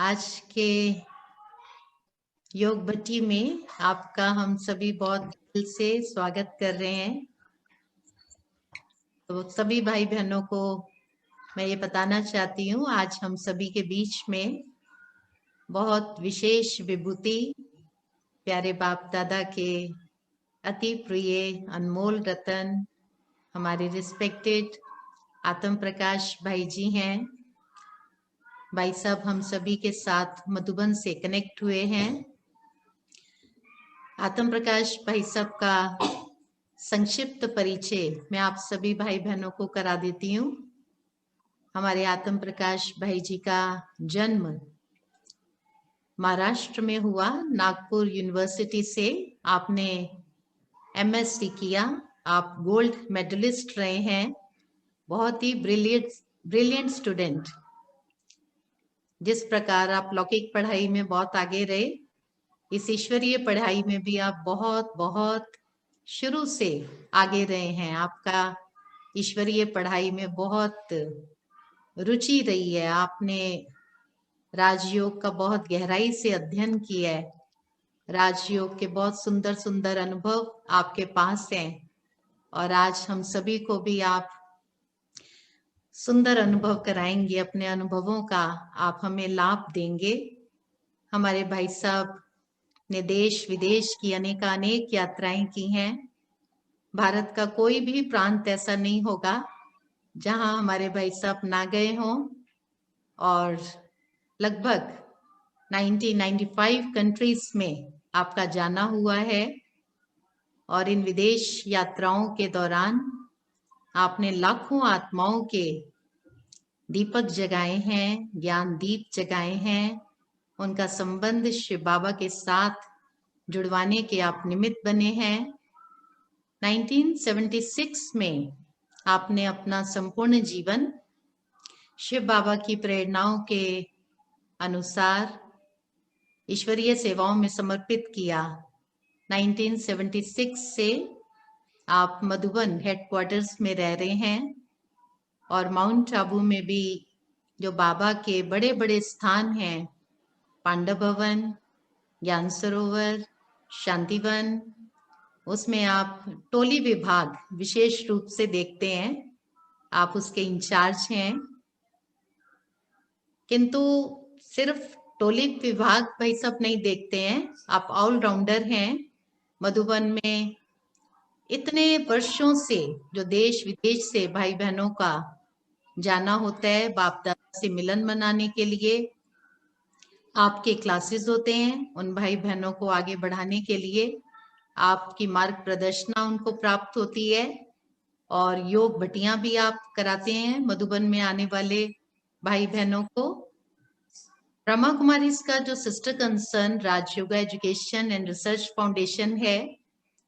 आज के योग भट्टी में आपका हम सभी बहुत दिल से स्वागत कर रहे हैं। तो सभी भाई बहनों को मैं ये बताना चाहती हूँ, आज हम सभी के बीच में बहुत विशेष विभूति प्यारे बाप दादा के अति प्रिय अनमोल रतन हमारे रिस्पेक्टेड आत्म प्रकाश भाई जी हैं। भाई साहब हम सभी के साथ मधुबन से कनेक्ट हुए हैं। आत्म प्रकाश भाई साहब का संक्षिप्त परिचय मैं आप सभी भाई बहनों को करा देती हूँ। हमारे आत्म प्रकाश भाई जी का जन्म महाराष्ट्र में हुआ। नागपुर यूनिवर्सिटी से आपने एमएससी किया। आप गोल्ड मेडलिस्ट रहे हैं। बहुत ही ब्रिलियंट स्टूडेंट। जिस प्रकार आप लौकिक पढ़ाई में बहुत आगे रहे, इस ईश्वरीय पढ़ाई में भी आप बहुत बहुत शुरू से आगे रहे हैं। आपका ईश्वरीय पढ़ाई में बहुत रुचि रही है। आपने राजयोग का बहुत गहराई से अध्ययन किया है। राजयोग के बहुत सुंदर सुंदर अनुभव आपके पास हैं और आज हम सभी को भी आप सुंदर अनुभव कराएंगे। अपने अनुभवों का आप हमें लाभ देंगे। हमारे भाई साहब ने देश विदेश की अनेक यात्राएं की हैं। भारत का कोई भी प्रांत ऐसा नहीं होगा जहां हमारे भाई साहब ना गए हों और लगभग 95 कंट्रीज में आपका जाना हुआ है। और इन विदेश यात्राओं के दौरान आपने लाखों आत्माओं के दीपक जगाए हैं, ज्ञान दीप जगाए हैं। उनका संबंध शिव बाबा के साथ जुड़वाने के आप निमित्त बने हैं। 1976 में आपने अपना संपूर्ण जीवन शिव बाबा की प्रेरणाओं के अनुसार ईश्वरीय सेवाओं में समर्पित किया। 1976 से आप मधुबन हेडक्वार्टर्स में रह रहे हैं और माउंट आबू में भी जो बाबा के बड़े बड़े स्थान हैं, पांडव भवन, ज्ञान सरोवर, शांतिवन, उसमें आप टोली विभाग विशेष रूप से देखते हैं। आप उसके इंचार्ज हैं। किंतु सिर्फ टोली विभाग भाई सब नहीं देखते हैं, आप ऑलराउंडर हैं। मधुबन में इतने वर्षों से जो देश विदेश से भाई बहनों का जाना होता है बाप दादा से मिलन मनाने के लिए, आपके क्लासेस होते हैं उन भाई बहनों को आगे बढ़ाने के लिए। आपकी मार्ग प्रदर्शना उनको प्राप्त होती है और योग भट्टियां भी आप कराते हैं मधुबन में आने वाले भाई बहनों को। ब्रह्मा कुमारी इसका जो sister concern Rajyoga education and research foundation है,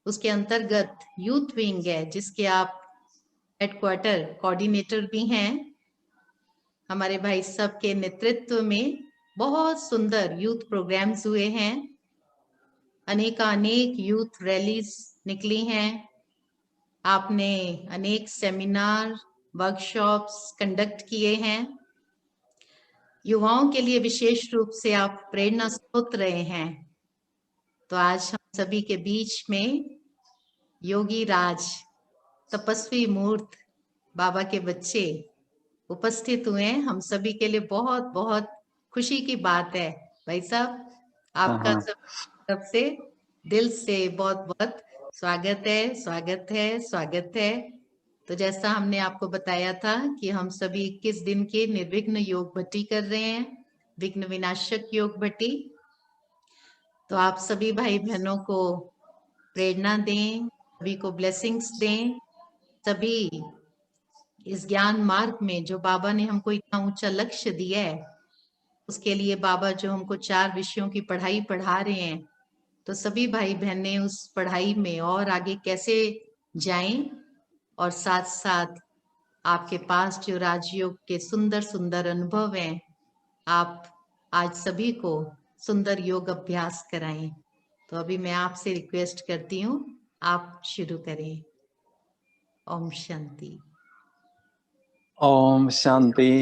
उसके अंतर्गत यूथ विंग है जिसके आप हेडक्वार्टर कोऑर्डिनेटर भी हैं। हमारे भाई साहब के नेतृत्व में बहुत सुंदर यूथ प्रोग्राम्स हुए हैं। अनेक यूथ रैलीज निकली हैं। आपने अनेक सेमिनार वर्कशॉप्स कंडक्ट किए हैं। युवाओं के लिए विशेष रूप से आप प्रेरणा स्रोत रहे हैं। तो आज हम सभी के बीच में योगी राज तपस्वी मूर्त बाबा के बच्चे उपस्थित हुए हैं। हम सभी के लिए बहुत बहुत खुशी की बात है। भाई साहब आपका सब से दिल से बहुत बहुत स्वागत है, स्वागत है, स्वागत है। तो जैसा हमने आपको बताया था कि हम सभी 21 दिन के निर्विघ्न योग भट्टी कर रहे हैं, विघ्न विनाशक योग भट्टी। तो आप सभी भाई बहनों को प्रेरणा दें, सभी को ब्लेसिंग्स दें। सभी इस ज्ञान मार्ग में जो बाबा ने हमको इतना ऊंचा लक्ष्य दिया है, उसके लिए बाबा जो हमको 4 विषयों की पढ़ाई पढ़ा रहे हैं, तो सभी भाई बहनें उस पढ़ाई में और आगे कैसे जाएं और साथ साथ आपके पास जो राजयोग के सुंदर सुंदर अनुभव हैं, आप आज सभी को सुंदर योग अभ्यास कराएं। तो अभी मैं आपसे रिक्वेस्ट करती हूँ, आप शुरू करें। ओम शांति। ओम शांति।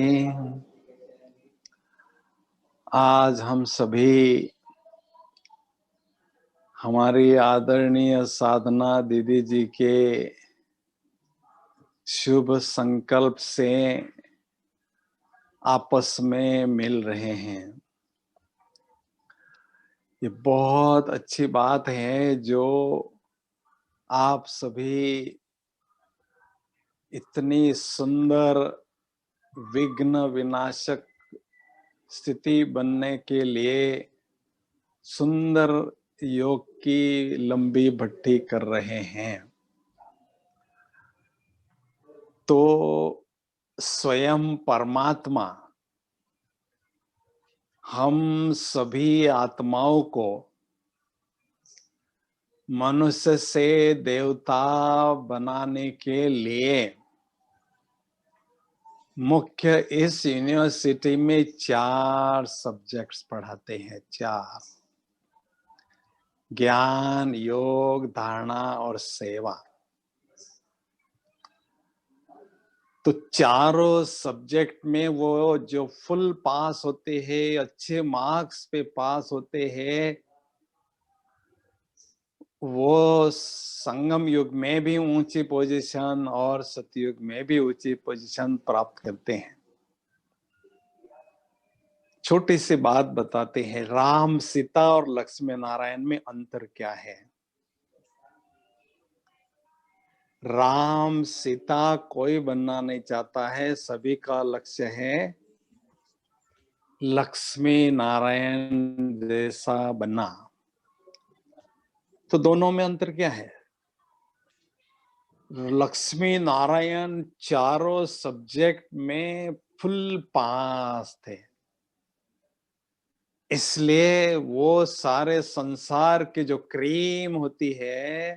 आज हम सभी हमारी आदरणीय साधना दीदी जी के शुभ संकल्प से आपस में मिल रहे हैं। ये बहुत अच्छी बात है जो आप सभी इतनी सुंदर विघ्न विनाशक स्थिति बनने के लिए सुंदर योग की लंबी भट्टी कर रहे हैं। तो स्वयं परमात्मा हम सभी आत्माओं को मनुष्य से देवता बनाने के लिए मुख्य इस यूनिवर्सिटी में 4 सब्जेक्ट्स पढ़ाते हैं। 4: ज्ञान, योग, धारणा और सेवा। तो चारों सब्जेक्ट में वो जो फुल पास होते हैं, अच्छे मार्क्स पे पास होते हैं, वो संगम युग में भी ऊंची पोजीशन और सतयुग में भी ऊंची पोजीशन प्राप्त करते हैं। छोटी सी बात बताते हैं, राम, सीता और लक्ष्मी नारायण में अंतर क्या है? राम सीता कोई बनना नहीं चाहता है, सभी का लक्ष्य है लक्ष्मी नारायण जैसा बनना। तो दोनों में अंतर क्या है? लक्ष्मी नारायण चारों सब्जेक्ट में फुल पास थे, इसलिए वो सारे संसार की जो क्रीम होती है,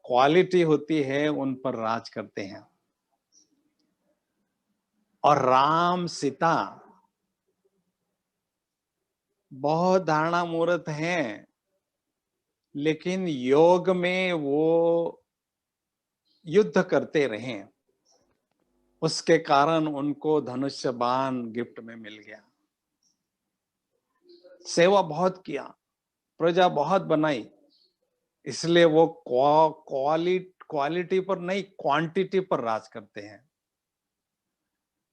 क्वालिटी होती है, उन पर राज करते हैं। और राम सीता बहुत धारणा मूर्त हैं, लेकिन योग में वो युद्ध करते रहे, उसके कारण उनको धनुष्य बाण गिफ्ट में मिल गया। सेवा बहुत किया, प्रजा बहुत बनाई, इसलिए वो क्वालिटी पर नहीं, क्वांटिटी पर राज करते हैं।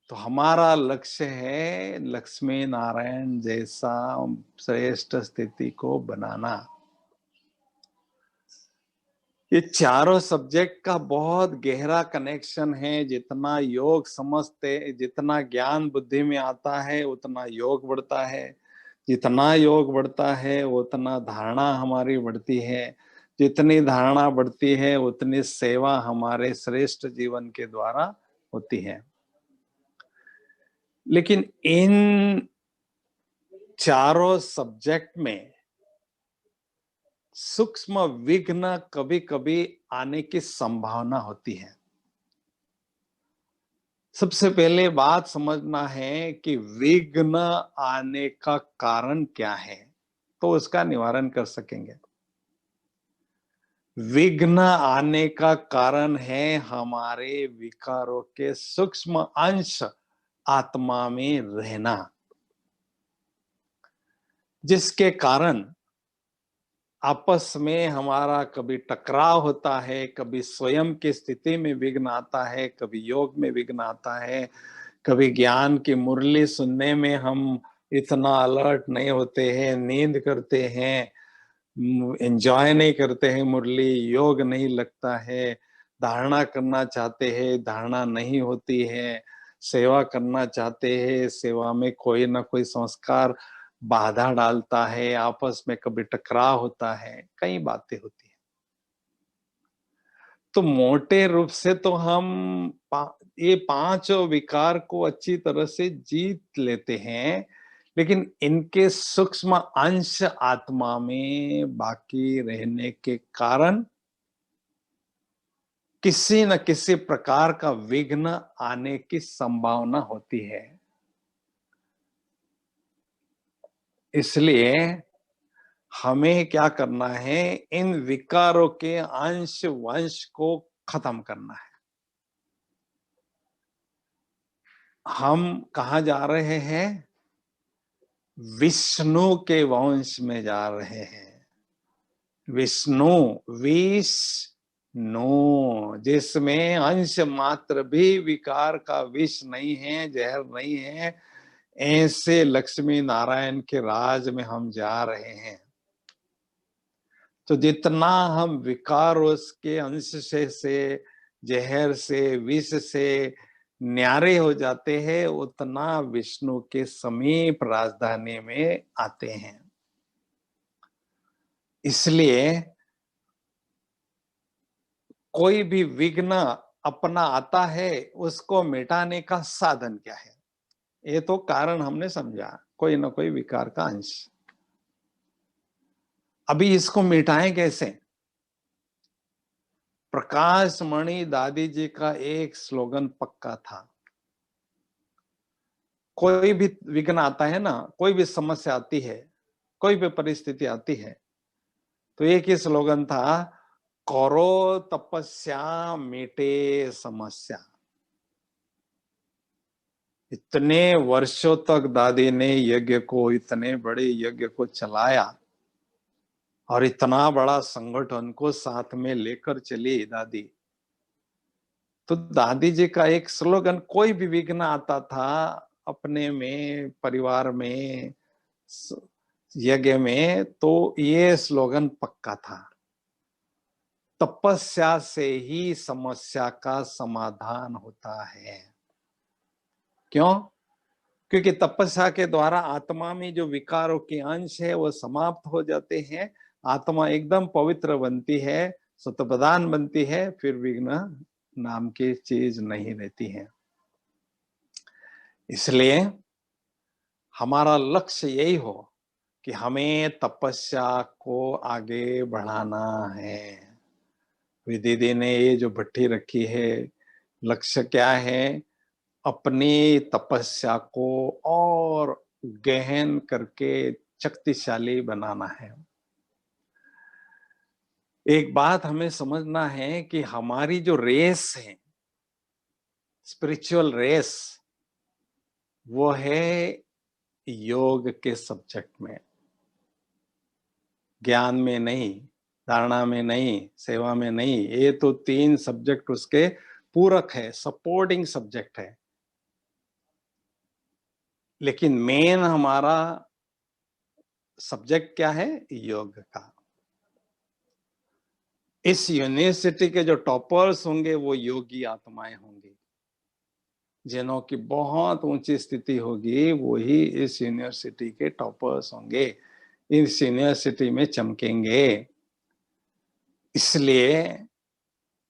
तो हमारा लक्ष्य है लक्ष्मी नारायण जैसा श्रेष्ठ स्थिति को बनाना। ये चारों सब्जेक्ट का बहुत गहरा कनेक्शन है। जितना योग समझते, जितना ज्ञान बुद्धि में आता है, उतना योग बढ़ता है। जितना योग बढ़ता है, उतना धारणा हमारी बढ़ती है। जितनी धारणा बढ़ती है, उतनी सेवा हमारे श्रेष्ठ जीवन के द्वारा होती है। लेकिन इन चारों सब्जेक्ट में सूक्ष्म विघ्न कभी कभी आने की संभावना होती है। सबसे पहले बात समझना है कि विघ्न आने का कारण क्या है, तो उसका निवारण कर सकेंगे। विघ्न आने का कारण है हमारे विकारों के सूक्ष्म अंश आत्मा में रहना, जिसके कारण आपस में हमारा कभी टकराव होता है, कभी स्वयं की स्थिति में विघ्न आता है, कभी योग में विघ्न आता है, कभी ज्ञान की मुरली सुनने में हम इतना अलर्ट नहीं होते हैं, नींद करते हैं, एंजॉय नहीं करते हैं मुरली, योग नहीं लगता है, धारणा करना चाहते हैं, धारणा नहीं होती है, सेवा करना चाहते हैं, सेवा में कोई ना कोई संस्कार बाधा डालता है, आपस में कभी टकराव होता है, कई बातें होती हैं। तो मोटे रूप से तो हम ये 5 विकार को अच्छी तरह से जीत लेते हैं, लेकिन इनके सूक्ष्म अंश आत्मा में बाकी रहने के कारण किसी न किसी प्रकार का विघ्न आने की संभावना होती है। इसलिए हमें क्या करना है, इन विकारों के अंश वंश को खत्म करना है। हम कहाँ जा रहे हैं? विष्णु के वंश में जा रहे हैं। विष्णु, विष्णु, जिसमें अंश मात्र भी विकार का विष नहीं है, जहर नहीं है, ऐसे लक्ष्मी नारायण के राज में हम जा रहे हैं। तो जितना हम विकार उसके अंश से जहर से विष से न्यारे हो जाते हैं, उतना विष्णु के समीप राजधानी में आते हैं। इसलिए कोई भी विघ्न अपना आता है, उसको मिटाने का साधन क्या है? ये तो कारण हमने समझा, कोई ना कोई विकार का अंश। अभी इसको मिटाएं कैसे? प्रकाश मणि दादी जी का एक स्लोगन पक्का था। कोई भी विघ्न आता है ना, कोई भी समस्या आती है, कोई भी परिस्थिति आती है, तो एक ही स्लोगन था, करो तपस्या मिटे समस्या। इतने वर्षों तक दादी ने यज्ञ को, इतने बड़े यज्ञ को चलाया और इतना बड़ा संगठन को साथ में लेकर चली दादी। तो दादी जी का एक स्लोगन, कोई भी विघ्न आता था अपने में, परिवार में, यज्ञ में, तो ये स्लोगन पक्का था, तपस्या से ही समस्या का समाधान होता है। क्यों? क्योंकि तपस्या के द्वारा आत्मा में जो विकारों के अंश है वो समाप्त हो जाते हैं, आत्मा एकदम पवित्र बनती है, सतप्रधान बनती है, फिर विघ्न नाम की चीज नहीं रहती है। इसलिए हमारा लक्ष्य यही हो कि हमें तपस्या को आगे बढ़ाना है। दीदी ने ये जो भट्टी रखी है, लक्ष्य क्या है? अपनी तपस्या को और गहन करके शक्तिशाली बनाना है। एक बात हमें समझना है कि हमारी जो रेस है, स्पिरिचुअल रेस, वो है योग के सब्जेक्ट में, ज्ञान में नहीं, धारणा में नहीं, सेवा में नहीं। ये तो 3 सब्जेक्ट उसके पूरक है, सपोर्टिंग सब्जेक्ट है, लेकिन मेन हमारा सब्जेक्ट क्या है? योग का। इस यूनिवर्सिटी के जो टॉपर्स होंगे वो योगी आत्माएं होंगी, जिन्हों की बहुत ऊंची स्थिति होगी, वही इस यूनिवर्सिटी के टॉपर्स होंगे, इस यूनिवर्सिटी में चमकेंगे। इसलिए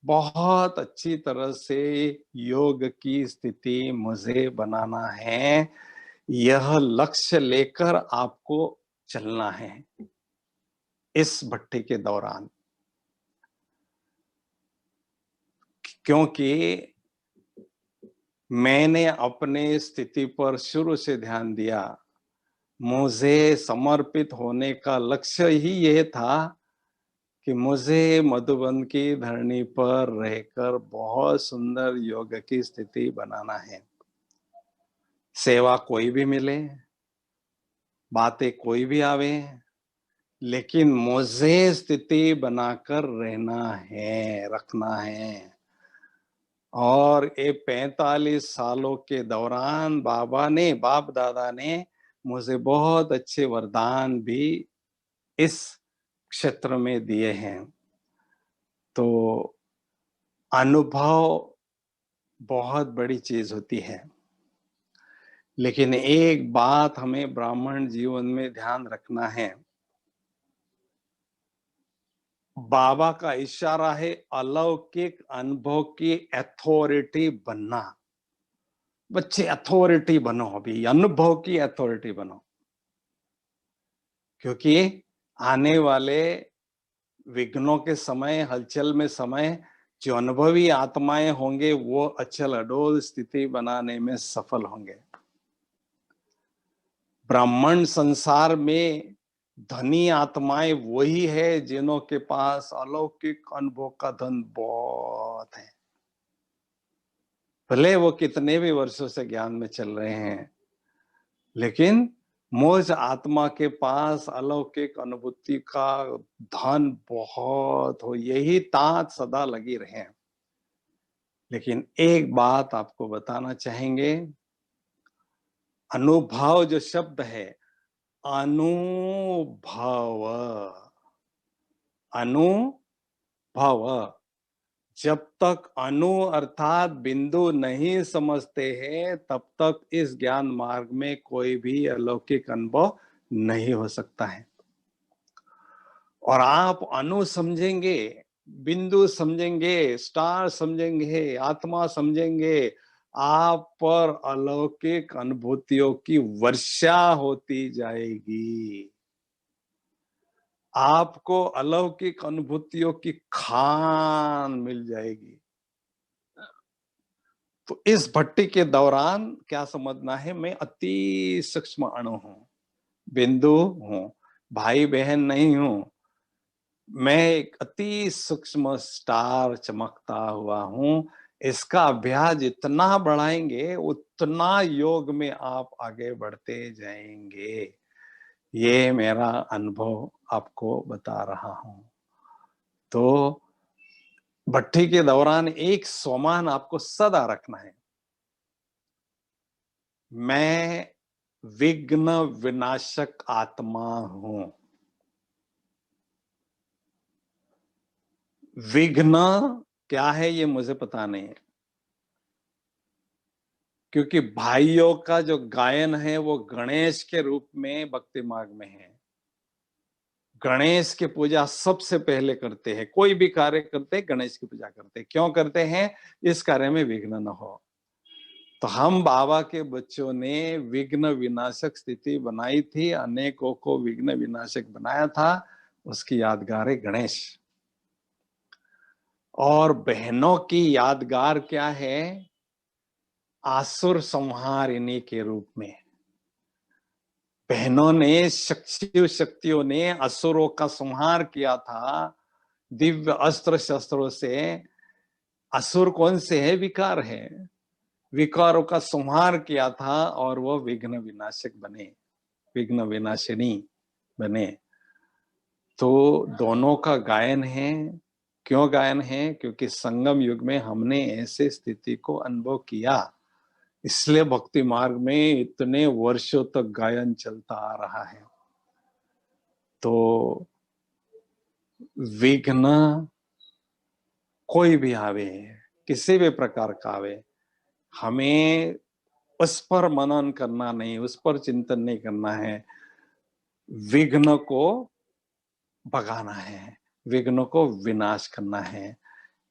बहुत अच्छी तरह से योग की स्थिति मुझे बनाना है, यह लक्ष्य लेकर आपको चलना है इस भट्टी के दौरान। क्योंकि मैंने अपने स्थिति पर शुरू से ध्यान दिया, मुझे समर्पित होने का लक्ष्य ही यह था कि मुझे मधुबन की धरनी पर रहकर बहुत सुंदर योग की स्थिति बनाना है। सेवा कोई भी मिले, बातें कोई भी आवे, लेकिन मुझे स्थिति बनाकर रहना है, रखना है। और ये 45 सालों के दौरान बाप दादा ने मुझे बहुत अच्छे वरदान भी इस क्षेत्र में दिए हैं। तो अनुभव बहुत बड़ी चीज होती है, लेकिन एक बात हमें ब्राह्मण जीवन में ध्यान रखना है, बाबा का इशारा है अलौकिक अनुभव की अथॉरिटी बनना। बच्चे अथॉरिटी बनो, अभी अनुभव की अथॉरिटी बनो, क्योंकि आने वाले विघ्नों के समय, हलचल में समय, जो अनुभवी आत्माएं होंगे वो अचल अडोल स्थिति बनाने में सफल होंगे। ब्राह्मण संसार में धनी आत्माएं वही है जिन्हों के पास अलौकिक अनुभव का धन बहुत है, भले वो कितने भी वर्षों से ज्ञान में चल रहे हैं, लेकिन मुझ आत्मा के पास अलौकिक अनुभूति का धन बहुत हो, यही तात सदा लगी रहे। लेकिन एक बात आपको बताना चाहेंगे, अनुभव जो शब्द है, अनुभव, अनुभव, जब तक अणु अर्थात बिंदु नहीं समझते हैं तब तक इस ज्ञान मार्ग में कोई भी अलौकिक अनुभव नहीं हो सकता है। और आप अणु समझेंगे, बिंदु समझेंगे, स्टार समझेंगे, आत्मा समझेंगे, आप पर अलौकिक अनुभूतियों की वर्षा होती जाएगी। आपको अलौकिक अनुभूतियों की खान मिल जाएगी। तो इस भट्टी के दौरान क्या समझना है, मैं अति सूक्ष्म अणु हूं, बिंदु हूं, भाई बहन नहीं हूं, मैं एक अति सूक्ष्म स्टार चमकता हुआ हूं। इसका अभ्यास जितना बढ़ाएंगे उतना योग में आप आगे बढ़ते जाएंगे। ये मेरा अनुभव आपको बता रहा हूं। तो भट्टी के दौरान एक सोमान आपको सदा रखना है, मैं विघ्न विनाशक आत्मा हूं। विघ्न क्या है ये मुझे पता नहीं है, क्योंकि भाइयों का जो गायन है वो गणेश के रूप में भक्ति मार्ग में है। गणेश की पूजा सबसे पहले करते हैं, कोई भी कार्य करते हैं गणेश की पूजा करते हैं। क्यों करते हैं? इस कार्य में विघ्न न हो। तो हम बाबा के बच्चों ने विघ्न विनाशक स्थिति बनाई थी, अनेकों को विघ्न विनाशक बनाया था, उसकी यादगार है गणेश। और बहनों की यादगार क्या है? आसुर संहारिणी के रूप में बहनों ने, शक्तियों ने असुरों का संहार किया था दिव्य अस्त्र शस्त्रों से। असुर कौन से है? विकार है। विकारों का संहार किया था और वो विघ्न विनाशक बने, विघ्न विनाशिनी बने। तो दोनों का गायन है। क्यों गायन है? क्योंकि संगम युग में हमने ऐसे स्थिति को अनुभव किया, इसलिए भक्ति मार्ग में इतने वर्षों तक गायन चलता आ रहा है। तो विघ्न कोई भी आवे, किसी भी प्रकार का आवे, हमें उस पर मनन करना नहीं, उस पर चिंतन नहीं करना है, विघ्न को भगाना है, विघ्न को विनाश करना है,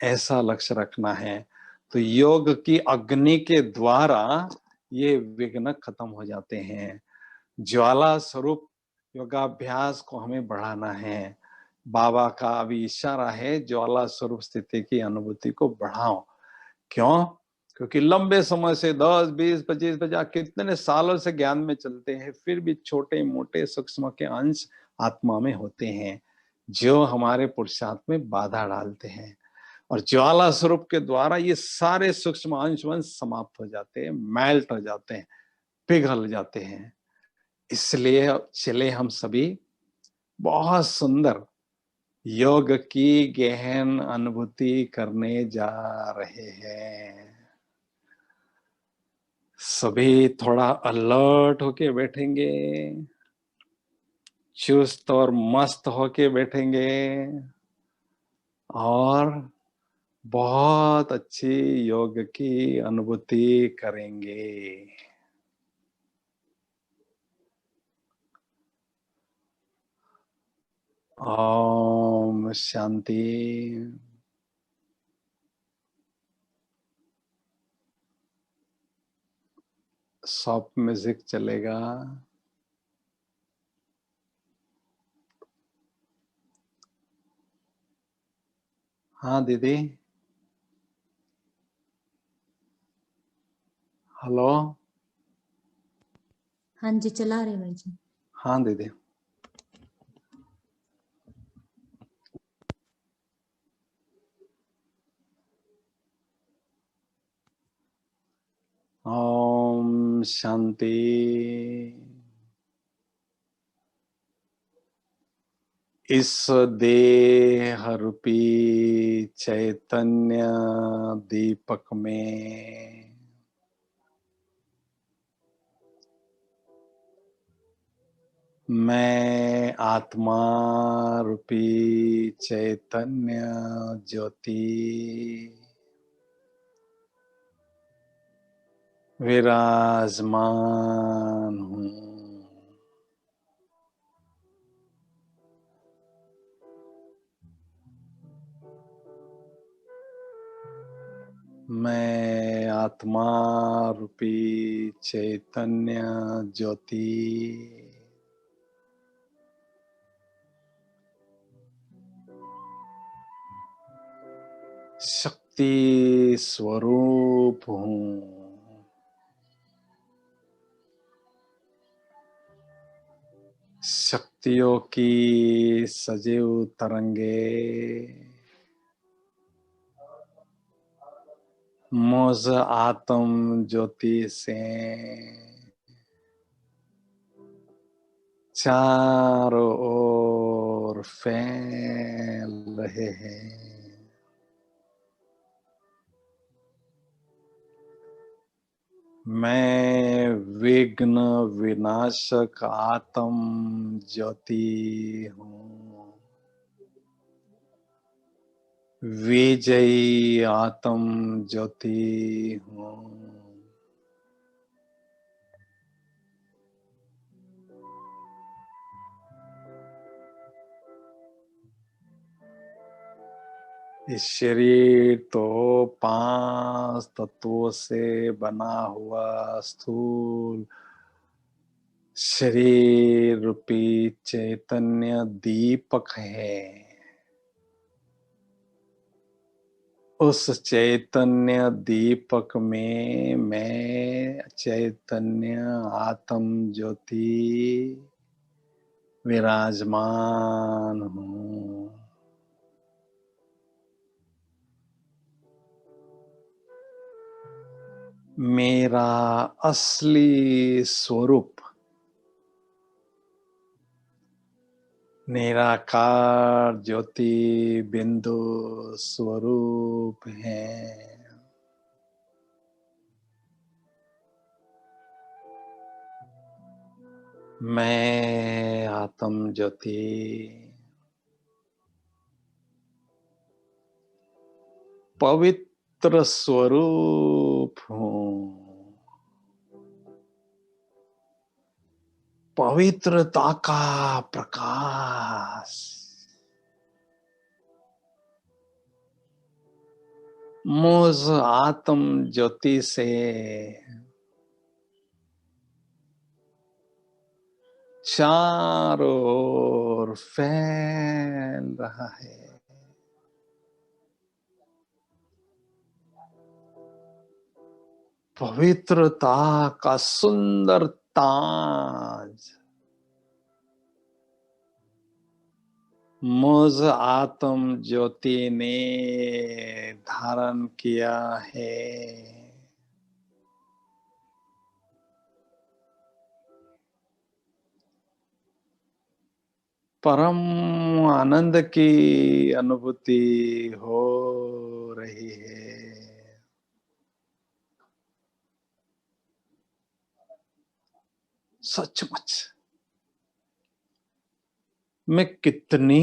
ऐसा लक्ष्य रखना है। तो योग की अग्नि के द्वारा ये विघ्न खत्म हो जाते हैं। ज्वाला स्वरूप योगाभ्यास को हमें बढ़ाना है। बाबा का अभी इशारा है, ज्वाला स्वरूप स्थिति की अनुभूति को बढ़ाओ। क्यों? क्योंकि लंबे समय से 10, 20, 25, 50 कितने सालों से ज्ञान में चलते हैं, फिर भी छोटे मोटे सूक्ष्म के अंश आत्मा में होते हैं जो हमारे पुरुषार्थ में बाधा डालते हैं। और ज्वाला स्वरूप के द्वारा ये सारे सूक्ष्म अंश वंश समाप्त हो जाते हैं, मेल्ट हो जाते हैं, पिघल जाते हैं। इसलिए चले हम सभी बहुत सुंदर योग की गहन अनुभूति करने जा रहे हैं। सभी थोड़ा अलर्ट होके बैठेंगे, चुस्त और मस्त होके बैठेंगे और बहुत अच्छी योग की अनुभूति करेंगे। ओम शांति। सॉफ्ट म्यूजिक चलेगा। हाँ दीदी, हेलो। हाँ जी, चला रहे भाई जी। हाँ दीदी। ओम शांति। इस देह रूपी चैतन्य दीपक में मैं आत्मा रूपी चैतन्य ज्योति विराजमान हूँ। मैं आत्मा रूपी चैतन्य ज्योति शक्ति स्वरूप हूँ। शक्तियों की सजीव तरंगे मुझ आत्म ज्योति से चारों ओर फैल रहे हैं। मैं विघ्न विनाशक आत्म ज्योति हूँ। विजयी आत्म ज्योति हूँ। इस शरीर तो 5 तत्वों से बना हुआ स्थूल शरीर रूपी चैतन्य दीपक है। उस चैतन्य दीपक में मैं चैतन्य आत्म ज्योति विराजमान हूँ। मेरा असली स्वरूप निराकार ज्योति बिंदु स्वरूप है। मैं आत्म ज्योति पवित्र स्वरूप हूँ। पवित्रता का प्रकाश मुझ आत्म ज्योति से चारों ओर फैल रहा है। पवित्रता का सुंदर ताज मुझ आत्म ज्योति ने धारण किया है। परम आनंद की अनुभूति हो रही है। सचमुच मैं कितनी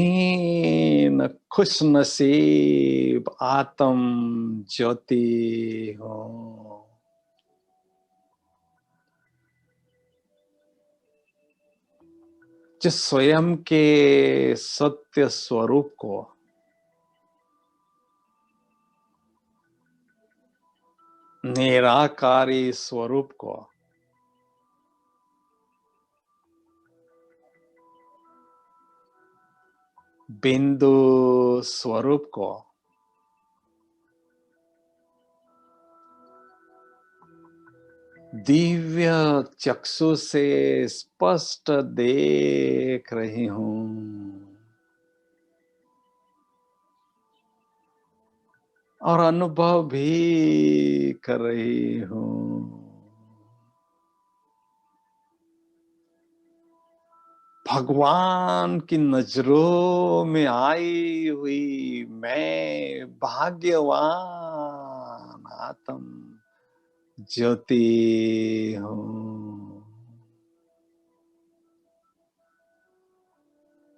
न खुश नसीब आत्म ज्योति हूँ। जो स्वयं के सत्य स्वरूप को निराकारी स्वरूप को बिंदु स्वरूप को दिव्य चक्षु से स्पष्ट देख रही हूँ। और अनुभव भी कर रही हूँ। भगवान की नजरों में आई हुई मैं भाग्यवान आत्म ज्योति हूँ।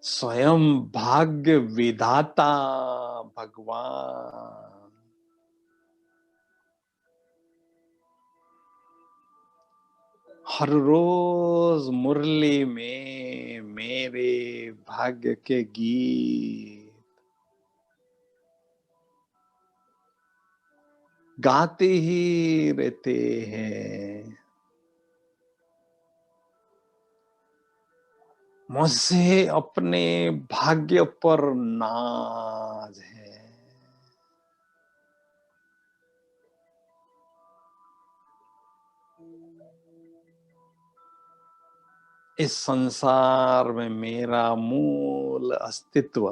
स्वयं भाग्य विधाता भगवान हर रोज मुरली में मेरे भाग्य के गीत गाते ही रहते हैं। मुझसे अपने भाग्य पर नाज है। इस संसार में मेरा मूल अस्तित्व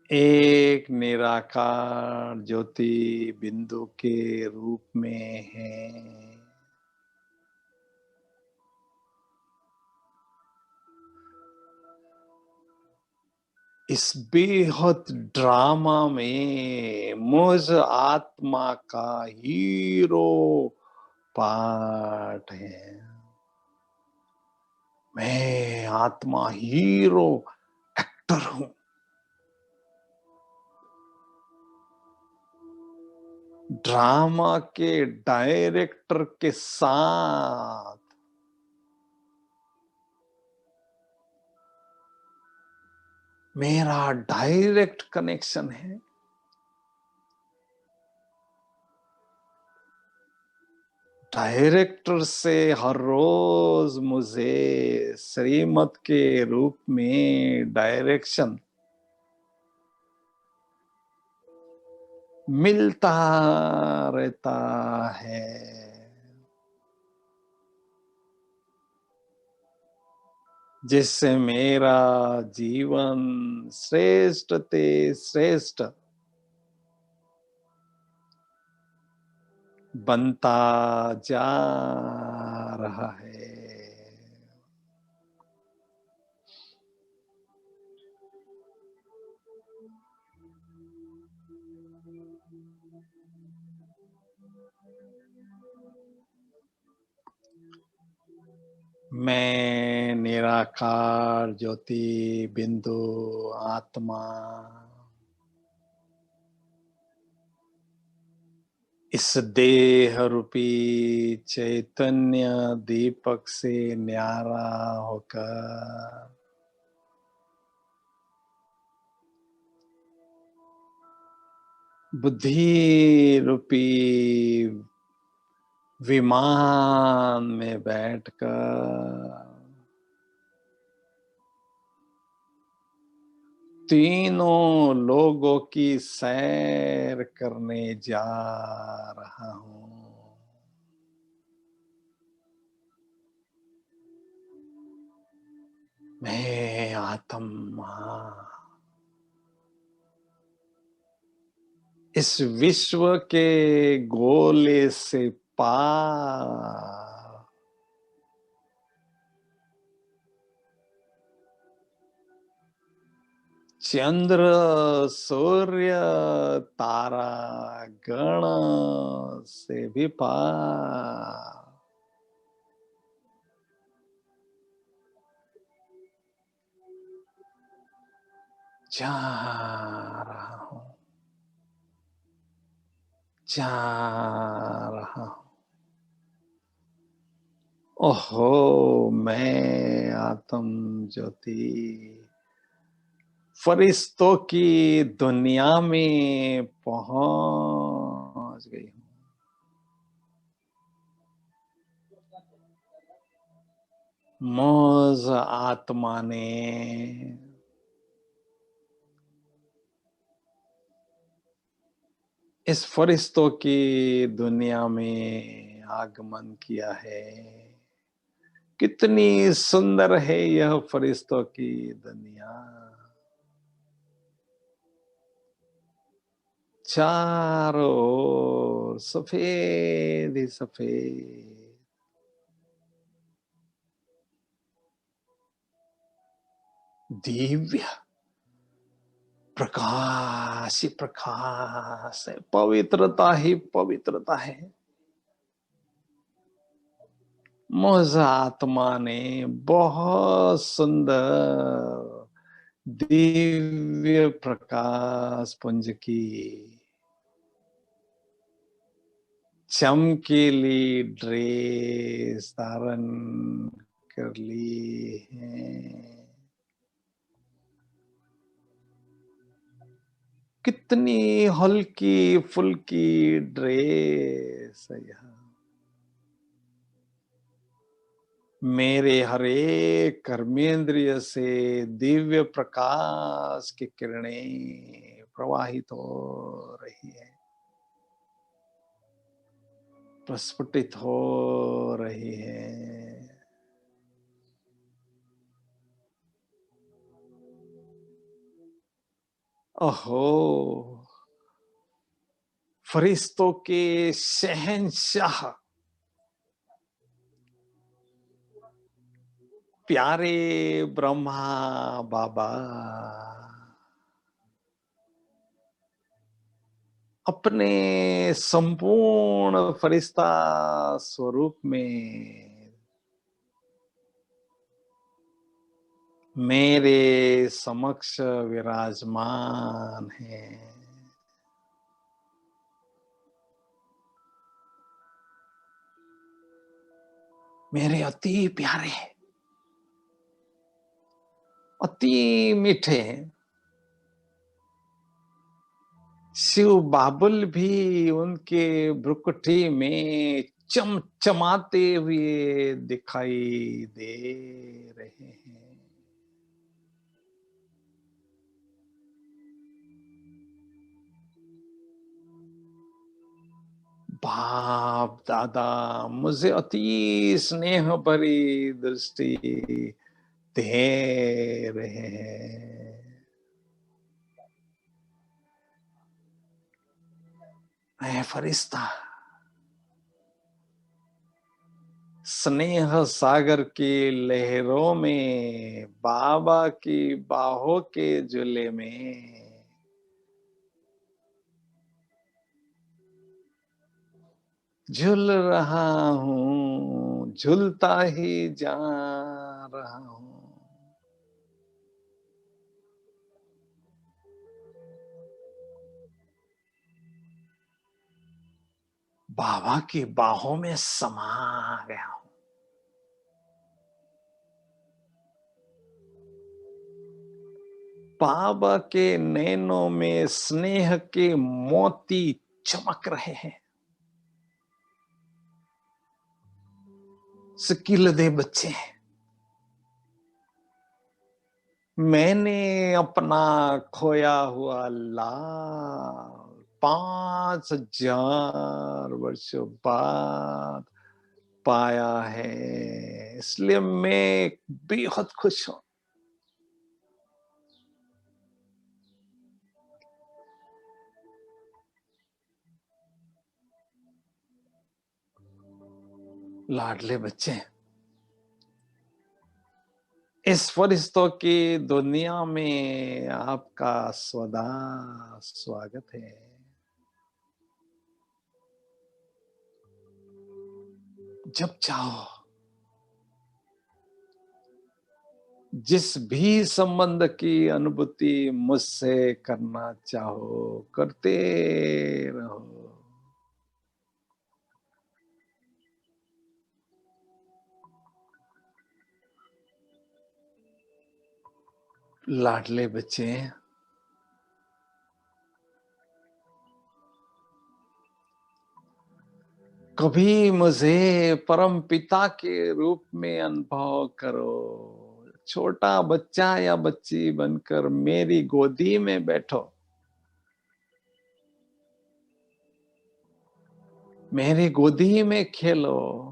एक निराकार ज्योति बिंदु के रूप में है। इस बेहद ड्रामा में मुझ आत्मा का हीरो पार्ट है। मैं आत्मा हीरो एक्टर हूं। ड्रामा के डायरेक्टर के साथ मेरा डायरेक्ट कनेक्शन है। डायरेक्टर से हर रोज मुझे श्रीमत के रूप में डायरेक्शन मिलता रहता है। जिससे मेरा जीवन श्रेष्ठ ते श्रेष्ठ बनता जा रहा है। मैं निराकार ज्योति बिंदु आत्मा इस देह रूपी चैतन्य दीपक से न्यारा होकर बुद्धि रूपी विमान में बैठकर तीनों लोगों की सैर करने जा रहा हूं। मैं आत्मा इस विश्व के गोले से पार चंद्र सूर्य तारा गण से भी पार जा रहा हूं, जा रहा हूं। ओहो, मैं आत्म ज्योति फरिश्तों की दुनिया में पहुंच गई हूं। मुझ आत्मा ने इस फरिश्तों की दुनिया में आगमन किया है। कितनी सुंदर है यह फरिश्तों की दुनिया। चारों ओर सफेद ही सफेद, दिव्य प्रकाश ही प्रकाश है, पवित्रता ही पवित्रता है। मुझ आत्मा ने बहुत सुंदर दिव्य प्रकाश पुंज की चमकीली ड्रेस धारण कर ली है। कितनी हल्की फुल्की ड्रेस है यह। मेरे हरे कर्मेंद्रिय से दिव्य प्रकाश की किरणें प्रवाहित हो रही है, प्रस्फुटित हो रही है। ओहो, फरिश्तों के शहंशाह प्यारे ब्रह्मा बाबा अपने संपूर्ण फरिश्ता स्वरूप में मेरे समक्ष विराजमान है। मेरे अति प्यारे, अति मीठे शिव बाबुल भी उनके भ्रुकुटी में चमचमाते हुए दिखाई दे रहे हैं। बाप दादा मुझे अति स्नेह भरी दृष्टि दे रहे हैं। मैं फरिश्ता स्नेह सागर की लहरों में बाबा की बाहों के झूले में झूल रहा हूं, झूलता ही जा रहा हूं। बाबा की बाहों में समा गया हूं। बाबा के नैनों में स्नेह के मोती चमक रहे हैं। सिकिलदे बच्चे, मैंने अपना खोया हुआ लाल 5000 वर्षों बाद पाया है, इसलिए मैं बेहद खुश हूं। लाडले बच्चे, इस फरिश्तों की दुनिया में आपका सदा स्वागत है। जब चाहो जिस भी संबंध की अनुभूति मुझसे करना चाहो करते रहो। लाडले बच्चे, कभी मुझे परम पिता के रूप में अनुभव करो। छोटा बच्चा या बच्ची बनकर मेरी गोदी में बैठो, मेरी गोदी में खेलो।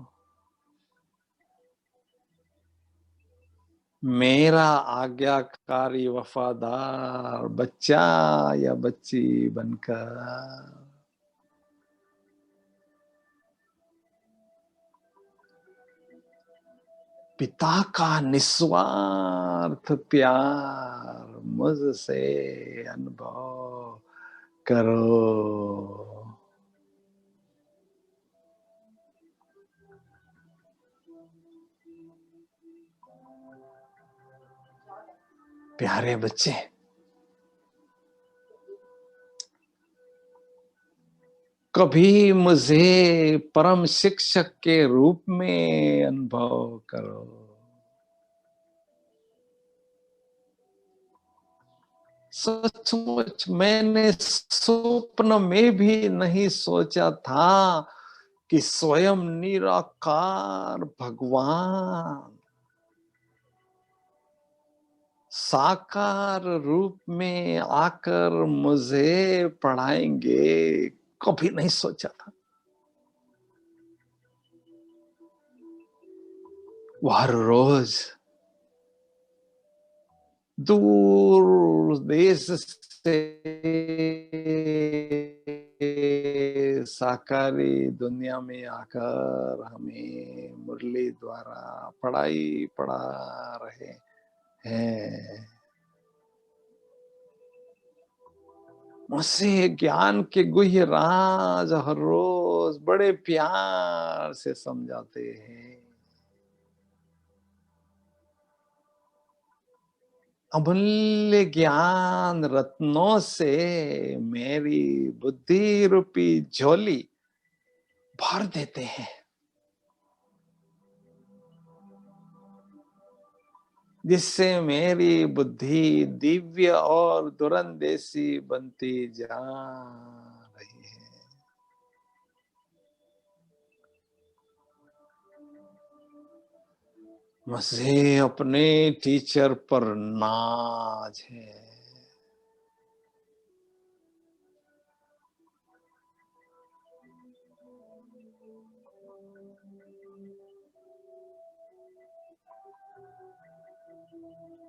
मेरा आज्ञाकारी वफादार बच्चा या बच्ची बनकर पिता का निस्वार्थ प्यार मुझसे अनुभव करो। प्यारे बच्चे, कभी मुझे परम शिक्षक के रूप में अनुभव करो। सचमुच मैंने स्वप्न में भी नहीं सोचा था कि स्वयं निराकार भगवान साकार रूप में आकर मुझे पढ़ाएंगे। कभी नहीं सोचा था। वो हर रोज दूर देश से साकारी दुनिया में आकर हमें मुरली द्वारा पढ़ाई पढ़ा रहे हैं। मुझसे ज्ञान के गुह्य राज हर रोज बड़े प्यार से समझाते हैं। अमूल्य ज्ञान रत्नों से मेरी बुद्धि रूपी झोली भर देते हैं, जिससे मेरी बुद्धि दिव्य और दुरंदेशी बनती जा रही है। मुझे अपने टीचर पर नाज है।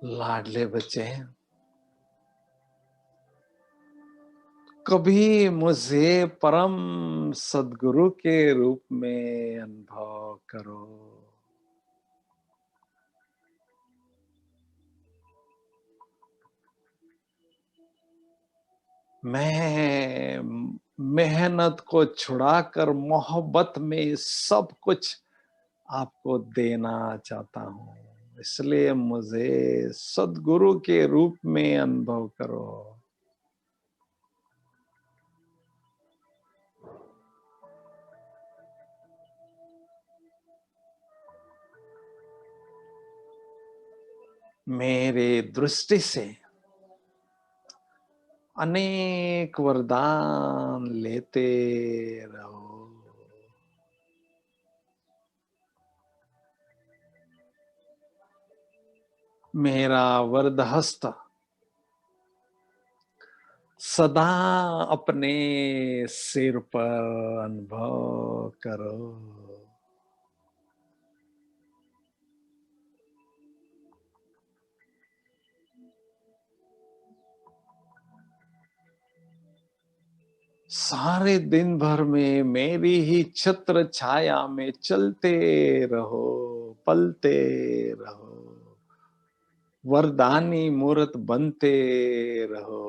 लाडले बच्चे, कभी मुझे परम सद्गुरु के रूप में अनुभव करो। मैं मेहनत को छुड़ाकर मोहब्बत में सब कुछ आपको देना चाहता हूँ, इसलिए मुझे सद्गुरु के रूप में अनुभव करो। मेरे दृष्टि से अनेक वरदान लेते रहो। मेरा वरदहस्त सदा अपने सिर पर अनुभव करो। सारे दिन भर में मेरी ही छत्र छाया में चलते रहो, पलते रहो, वरदानी मूर्त बनते रहो।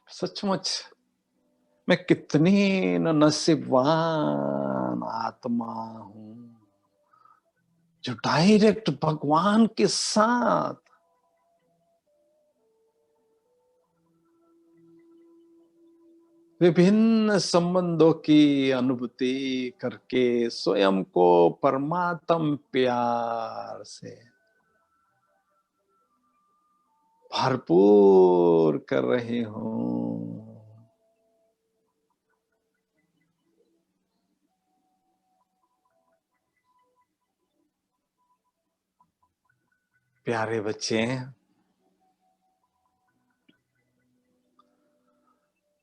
सचमुच मैं कितनी नसीबवान आत्मा हूं जो डायरेक्ट भगवान के साथ विभिन्न संबंधों की अनुभूति करके स्वयं को परमात्म प्यार से भरपूर कर रही हूं। प्यारे बच्चे,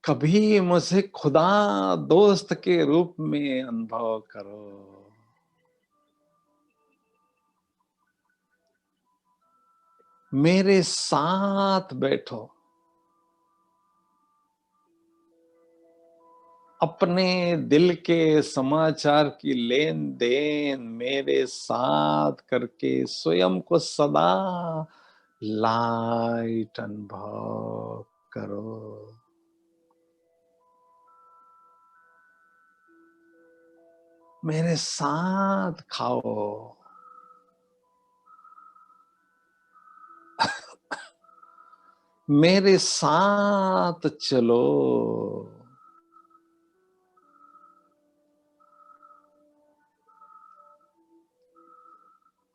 कभी मुझे खुदा दोस्त के रूप में अनुभव करो। मेरे साथ बैठो, अपने दिल के समाचार की लेन देन मेरे साथ करके स्वयं को सदा लाइट अनुभव करो। मेरे साथ खाओ, मेरे साथ चलो,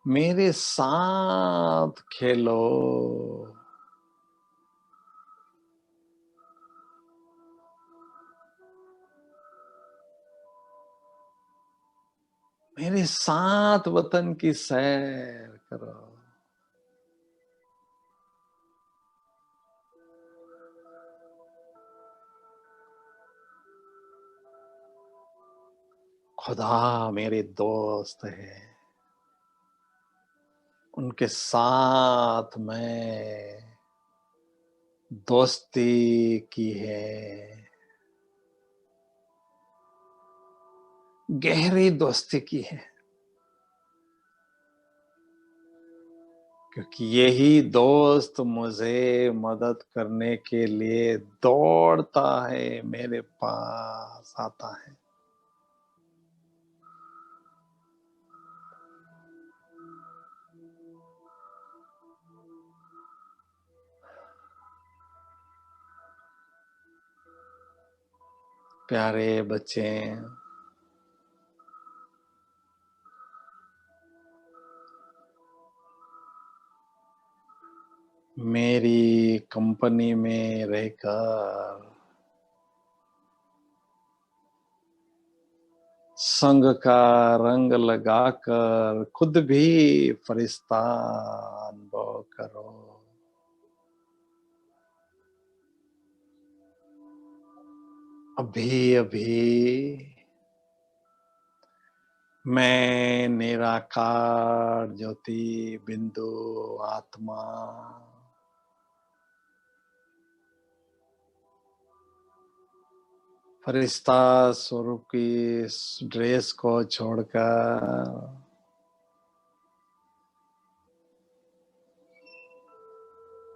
मेरे साथ खेलो, मेरे साथ वतन की सैर करो। खुदा मेरे दोस्त है, उनके साथ मैं दोस्ती की है, गहरी दोस्ती की है, क्योंकि यही दोस्त मुझे मदद करने के लिए दौड़ता है, मेरे पास आता है। प्यारे बच्चे, मेरी कंपनी में रहकर संग का रंग लगाकर खुद भी फरिश्ता अनुभव करो। अभी अभी मैं निराकार ज्योति बिंदु आत्मा फरिश्ता स्वरूप की इस ड्रेस को छोड़कर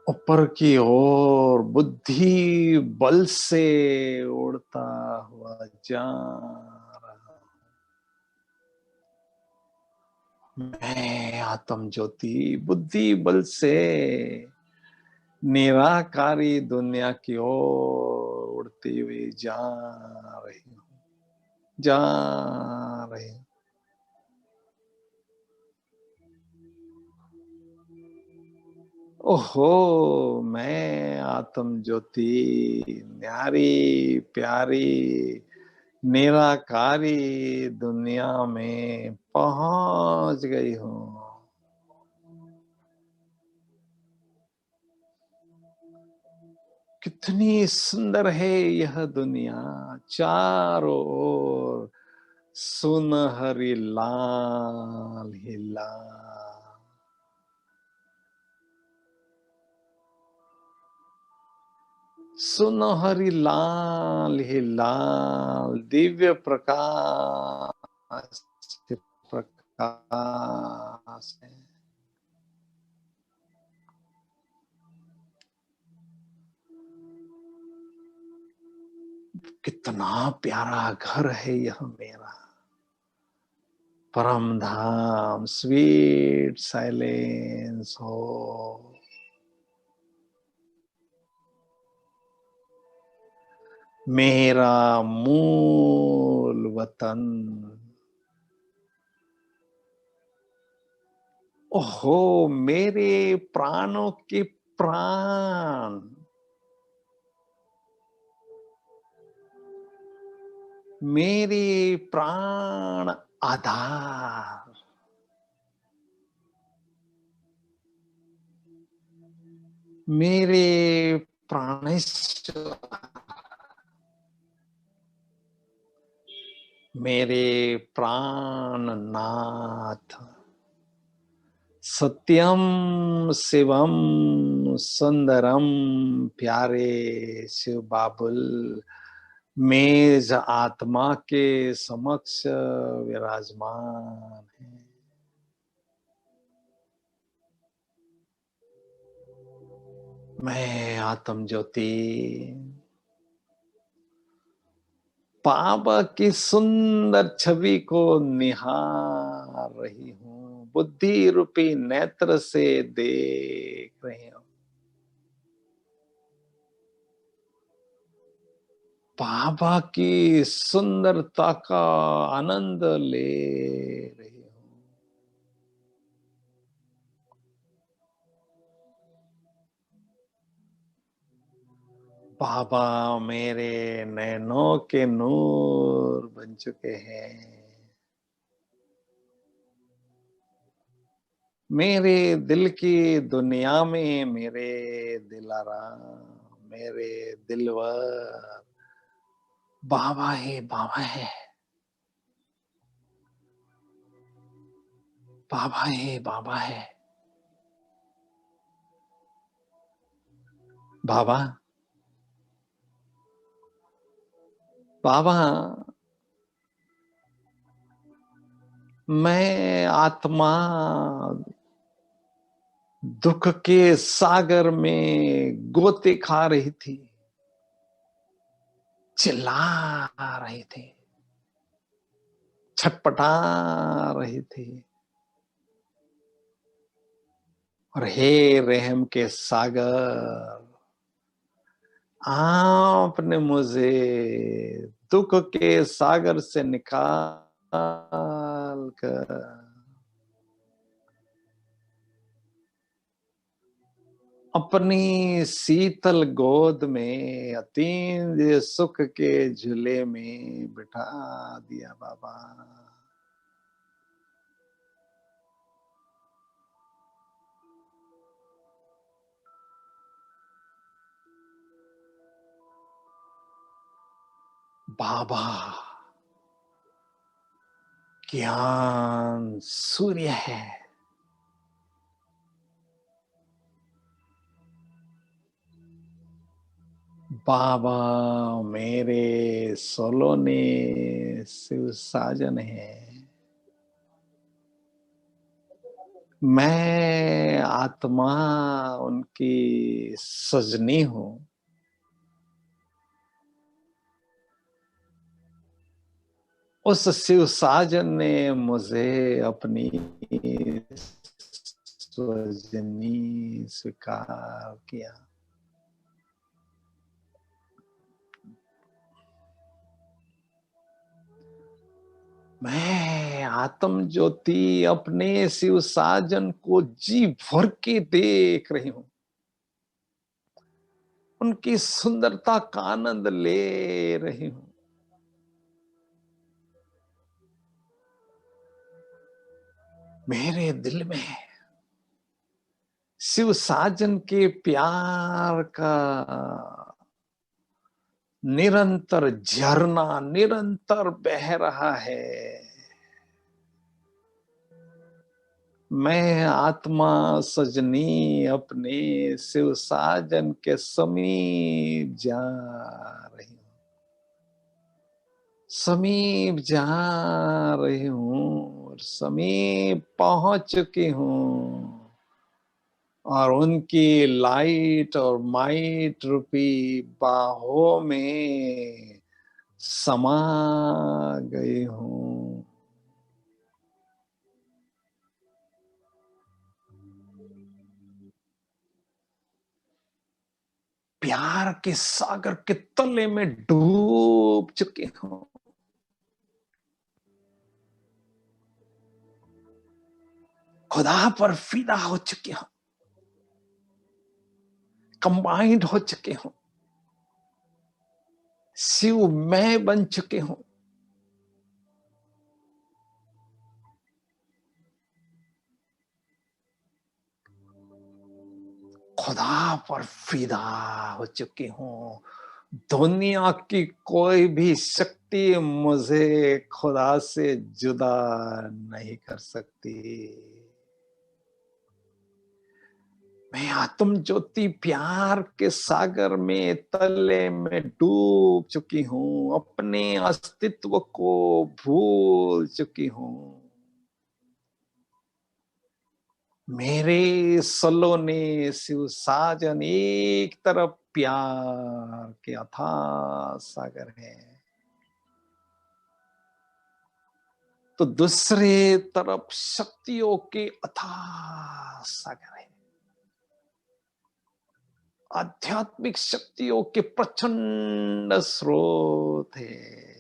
ऊपर की ओर बुद्धि बल से उड़ता हुआ जा रहा। मैं आत्म ज्योति बुद्धि बल से निराकारी दुनिया की ओर उड़ती हुई जा रही हूँ, जा रही हूँ। ओहो, मैं आत्म ज्योति न्यारी प्यारी निराकारी दुनिया में पहुंच गई हूँ। कितनी सुंदर है यह दुनिया, चारों ओर सुनहरी लाल ही लाल, सुनहरी लाल ही लाल दिव्य प्रकाश प्रकाश है। कितना प्यारा घर है यह मेरा परम धाम, स्वीट साइलेंस हो। मेरा मूल वतन, ओहो मेरे प्राणों के प्राण, मेरे प्राण आधार, मेरे प्राणेश्वर, मेरे प्राणनाथ, सत्यम शिवम सुंदरम प्यारे शिव बाबुल मेज आत्मा के समक्ष विराजमान है। मैं आत्म ज्योति बाबा की सुंदर छवि को निहार रही हूँ, बुद्धि रूपी नेत्र से देख रही हूँ। बाबा की सुंदरता का आनंद ले रही हूँ। बाबा मेरे नैनों के नूर बन चुके हैं। मेरे दिल की दुनिया में मेरे दिलाराम, मेरे दिलवर बाबा है, बाबा है, बाबा है, बाबा है। बाबा, बाबा, मैं आत्मा दुख के सागर में गोते खा रही थी, चिल्ला रही थी, छटपटा रही थी, और हे रहम के सागर, आपने मुझे दुख के सागर से निकाल कर अपनी शीतल गोद में अतीन्द्रिय सुख के झूले में बिठा दिया बाबा। बाबा ज्ञान सूर्य है, बाबा मेरे सोलोने शिव साजन है। मैं आत्मा उनकी सजनी हूं। उस शिव साजन ने मुझे अपनी सजनी स्वीकार किया। मैं आत्म ज्योति अपने शिव साजन को जी भर के देख रही हूं, उनकी सुंदरता का आनंद ले रही हूं। मेरे दिल में शिव साजन के प्यार का निरंतर झरना निरंतर बह रहा है। मैं आत्मा सजनी अपने शिव साजन के समीप जा रही हूं, समीप जा रही हूं और समीप पहुंच चुकी हूं, और उनकी लाइट और माइट रूपी बाहों में समा गई हूं। प्यार के सागर के तले में डूब चुकी हूं। खुदा पर फिदा हो चुकी हूं, कंबाइंड हो चुके हूं, शिव मैं बन चुके हूं। खुदा पर फिदा हो चुकी हूं। दुनिया की कोई भी शक्ति मुझे खुदा से जुदा नहीं कर सकती। मैं आत्म ज्योति प्यार के सागर में तले में डूब चुकी हूं, अपने अस्तित्व को भूल चुकी हूं। मेरे सलोने शिव साजन एक तरफ प्यार के अथाह सागर है, तो दूसरे तरफ शक्तियों के अथाह सागर है। आध्यात्मिक शक्तियों के प्रचंड स्रोत है।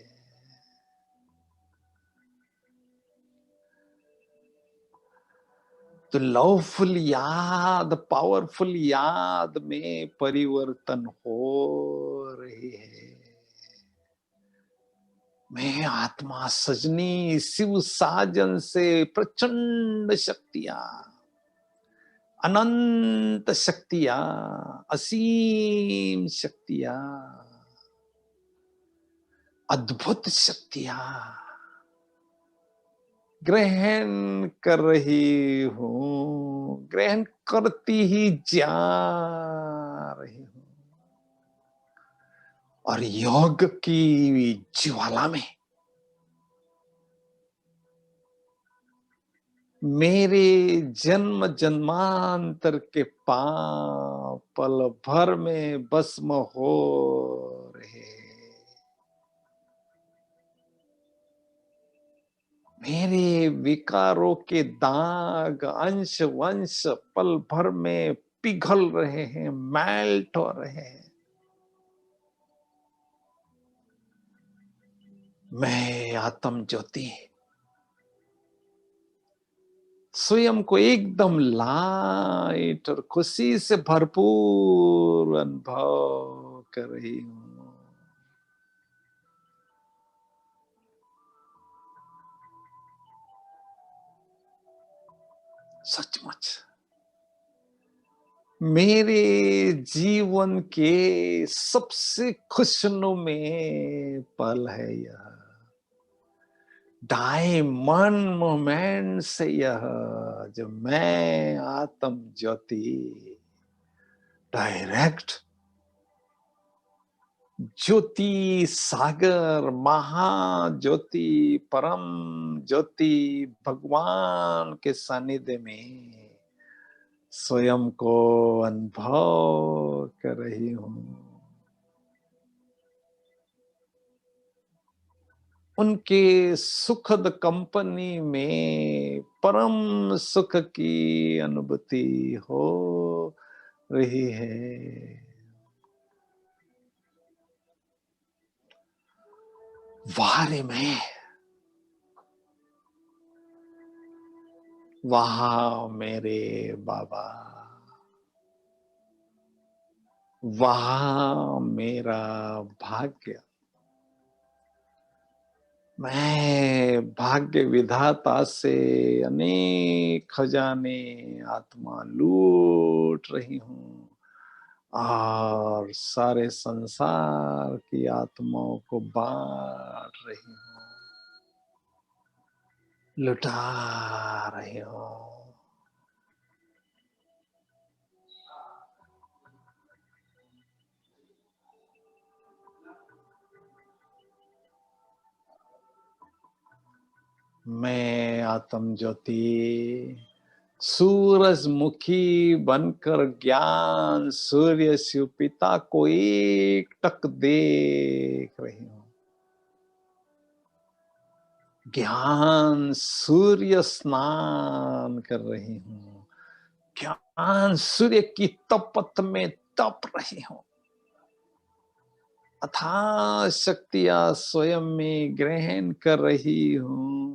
तो लवफुल याद, पावरफुल याद में परिवर्तन हो रही है। मैं आत्मा सजनी शिव साजन से प्रचंड शक्तियां, अनंत शक्तियां, असीम शक्तियां, अद्भुत शक्तियां ग्रहण कर रही हूं, ग्रहण करती ही जा रही हूं। और योग की ज्वाला में मेरे जन्म जन्मांतर के पाप पल भर में भस्म हो रहे। मेरे विकारों के दाग अंश वंश पल भर में पिघल रहे हैं, मेल्ट हो रहे हैं। मैं आत्म ज्योति स्वयं को एकदम लाइट और खुशी से भरपूर अनुभव कर रही हूं। सचमुच मेरे जीवन के सबसे खुशनुमे पल है यह। डायमंड मोमेंट से यह, जो मैं आत्म ज्योति डायरेक्ट ज्योति सागर महाज्योति परम ज्योति भगवान के सानिध्य में स्वयं को अनुभव कर रही हूं। उनके सुखद कंपनी में परम सुख की अनुभूति हो रही है। वारे में वाह मेरे बाबा, वाह मेरा भाग्य। मैं भाग्य विधाता से अनेक खजाने आत्मा लूट रही हूं और सारे संसार की आत्माओं को बांट रही हूं, लुटा रही हूं। मैं आत्म ज्योति सूरजमुखी बनकर ज्ञान सूर्य शिव पिता को एक टक देख रही हूं। ज्ञान सूर्य स्नान कर रही हूं, ज्ञान सूर्य की तपत में तप रही हूं। अथाह शक्तियां स्वयं में ग्रहण कर रही हूं।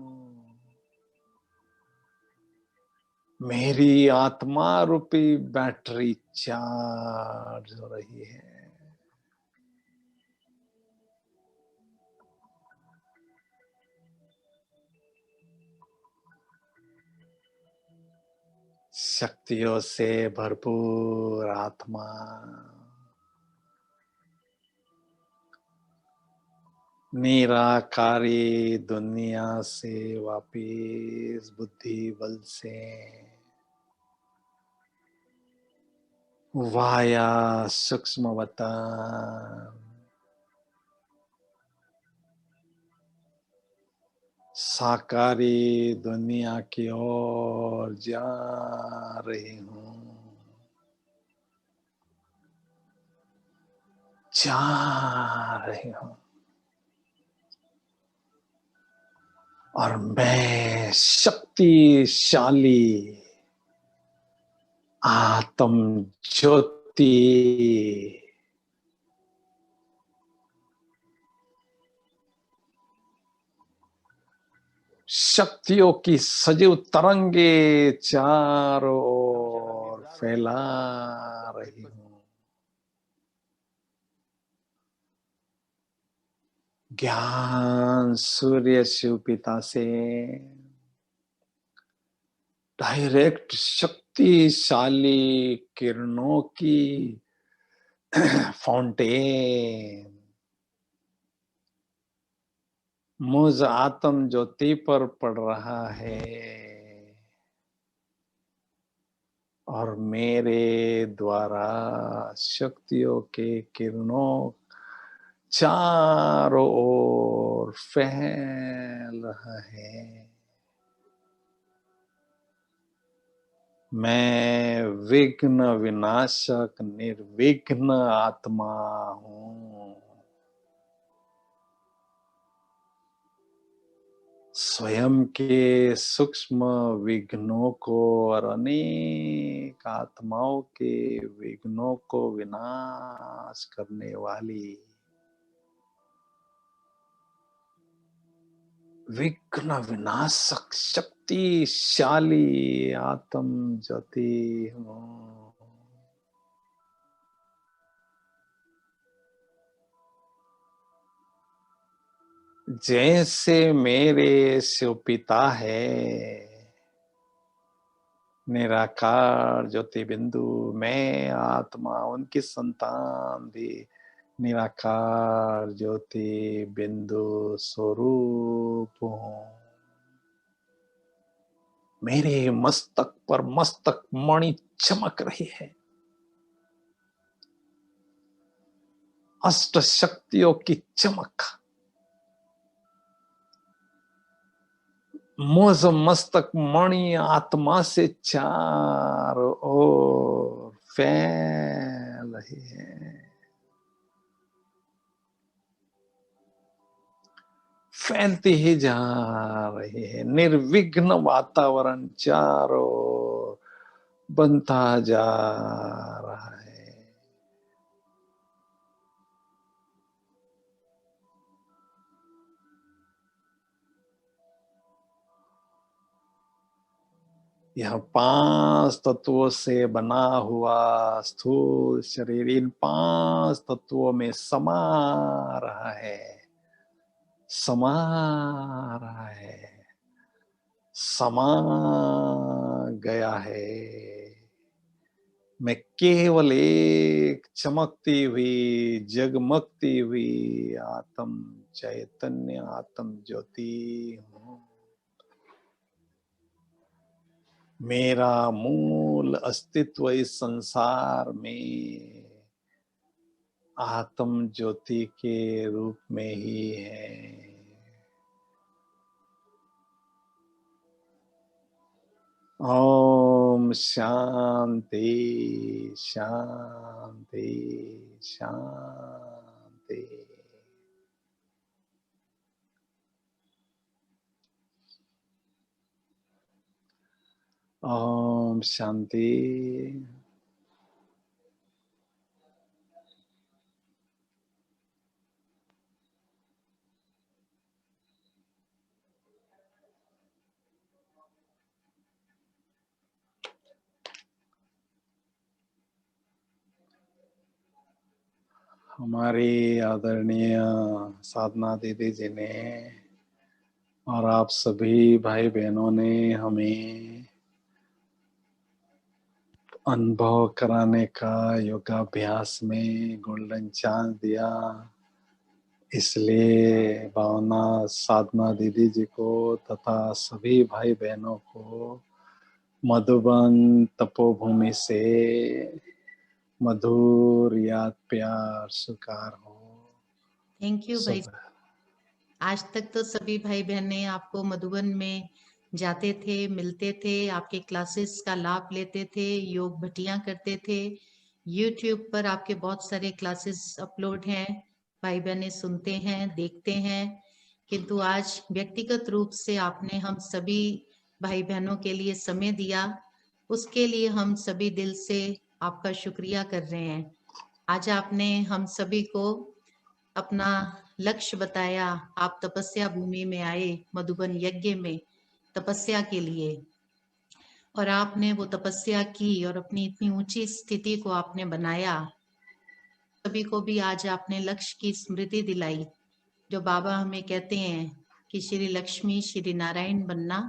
मेरी आत्मा रूपी बैटरी चार्ज हो रही है। शक्तियों से भरपूर आत्मा निराकारी दुनिया से वापिस बुद्धि बल से वाया सूक्ष्मवता साकारी दुनिया की ओर जा रही हूँ, जा रही हूँ। और मैं शक्तिशाली आत्म ज्योति शक्तियों की सजीव तरंगे चारों ओर फैला रही हूँ। ज्ञान सूर्य शिव पिता से डायरेक्ट शक्तिशाली किरणों की फाउंटेन मुझ आत्म ज्योति पर पड़ रहा है और मेरे द्वारा शक्तियों के किरणों चारों ओर फैल रहा है। मैं विघ्न विनाशक निर्विघ्न आत्मा हूँ। स्वयं के सूक्ष्म विघ्नों को और अनेक आत्माओं के विघ्नों को विनाश करने वाली विघ्न विनाशक शक्तिशाली आत्म ज्योति हूँ। जैसे मेरे शिव पिता है निराकार ज्योति बिंदु, मैं आत्मा उनकी संतान भी निराकार ज्योति बिंदु स्वरूप हूँ। मेरे मस्तक पर मस्तक मणि चमक रही है। अष्ट शक्तियों की चमक मुझ मस्तक मणि आत्मा से चारों ओर फैल रही है, फैलती ही जा रही है। निर्विघ्न वातावरण चारों ओर बनता जा रहा है। यह 5 तत्वों से बना हुआ स्थूल शरीर इन 5 तत्वों में समा रहा है, समा रहा है, समा गया है। मैं केवल एक चमकती हुई जगमगती हुई आत्म चैतन्य आत्म ज्योति हूँ। मेरा मूल अस्तित्व इस संसार में आत्म ज्योति के रूप में ही है। ओम शांति शांति शांति। ओम शांति। हमारी आदरणीय साधना दीदी जी ने और आप सभी भाई बहनों ने हमें अनुभव कराने का योगाभ्यास में गोल्डन चांस दिया। इसलिए भावना साधना दीदी जी को तथा सभी भाई बहनों को मधुबन तपोभूमि से मधुर याद प्यार स्वीकार हो। थैंक यू भाई। सब आज तक तो सभी भाई बहनें आपको मधुबन में जाते थे, मिलते थे, आपके क्लासेस का लाभ लेते थे, योग भट्टियां करते थे। यूट्यूब पर आपके बहुत सारे क्लासेस अपलोड हैं, भाई बहनें सुनते हैं, देखते हैं। किंतु आज व्यक्तिगत रूप से आपने हम सभी भाई बहनों के लिए समय दिया, उसके लिए हम सभी दिल से आपका शुक्रिया कर रहे हैं। आज आपने हम सभी को अपना लक्ष्य बताया। आप तपस्या भूमि में आए, मधुबन यज्ञ में तपस्या के लिए, और आपने वो तपस्या की और अपनी इतनी ऊंची स्थिति को आपने बनाया। सभी को भी आज आपने लक्ष्य की स्मृति दिलाई, जो बाबा हमें कहते हैं कि श्री लक्ष्मी श्री नारायण बनना,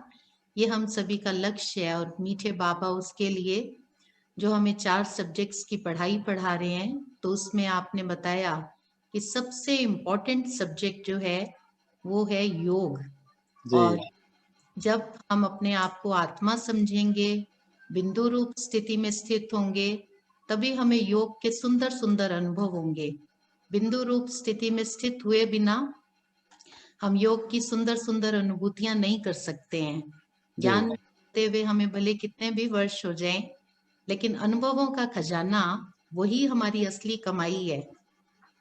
ये हम सभी का लक्ष्य है। और मीठे बाबा उसके लिए जो हमें 4 सब्जेक्ट्स की पढ़ाई पढ़ा रहे हैं, तो उसमें आपने बताया कि सबसे इम्पोर्टेंट सब्जेक्ट जो है वो है योग। जी और जब हम अपने आप को आत्मा समझेंगे, बिंदु रूप स्थिति में स्थित होंगे, तभी हमें योग के सुंदर सुंदर अनुभव होंगे। बिंदु रूप स्थिति में स्थित हुए बिना हम योग की सुंदर सुंदर अनुभूतियां नहीं कर सकते हैं। ज्ञान जी देते हुए हमें भले कितने भी वर्ष हो जाएं, लेकिन अनुभवों का खजाना वही हमारी असली कमाई है।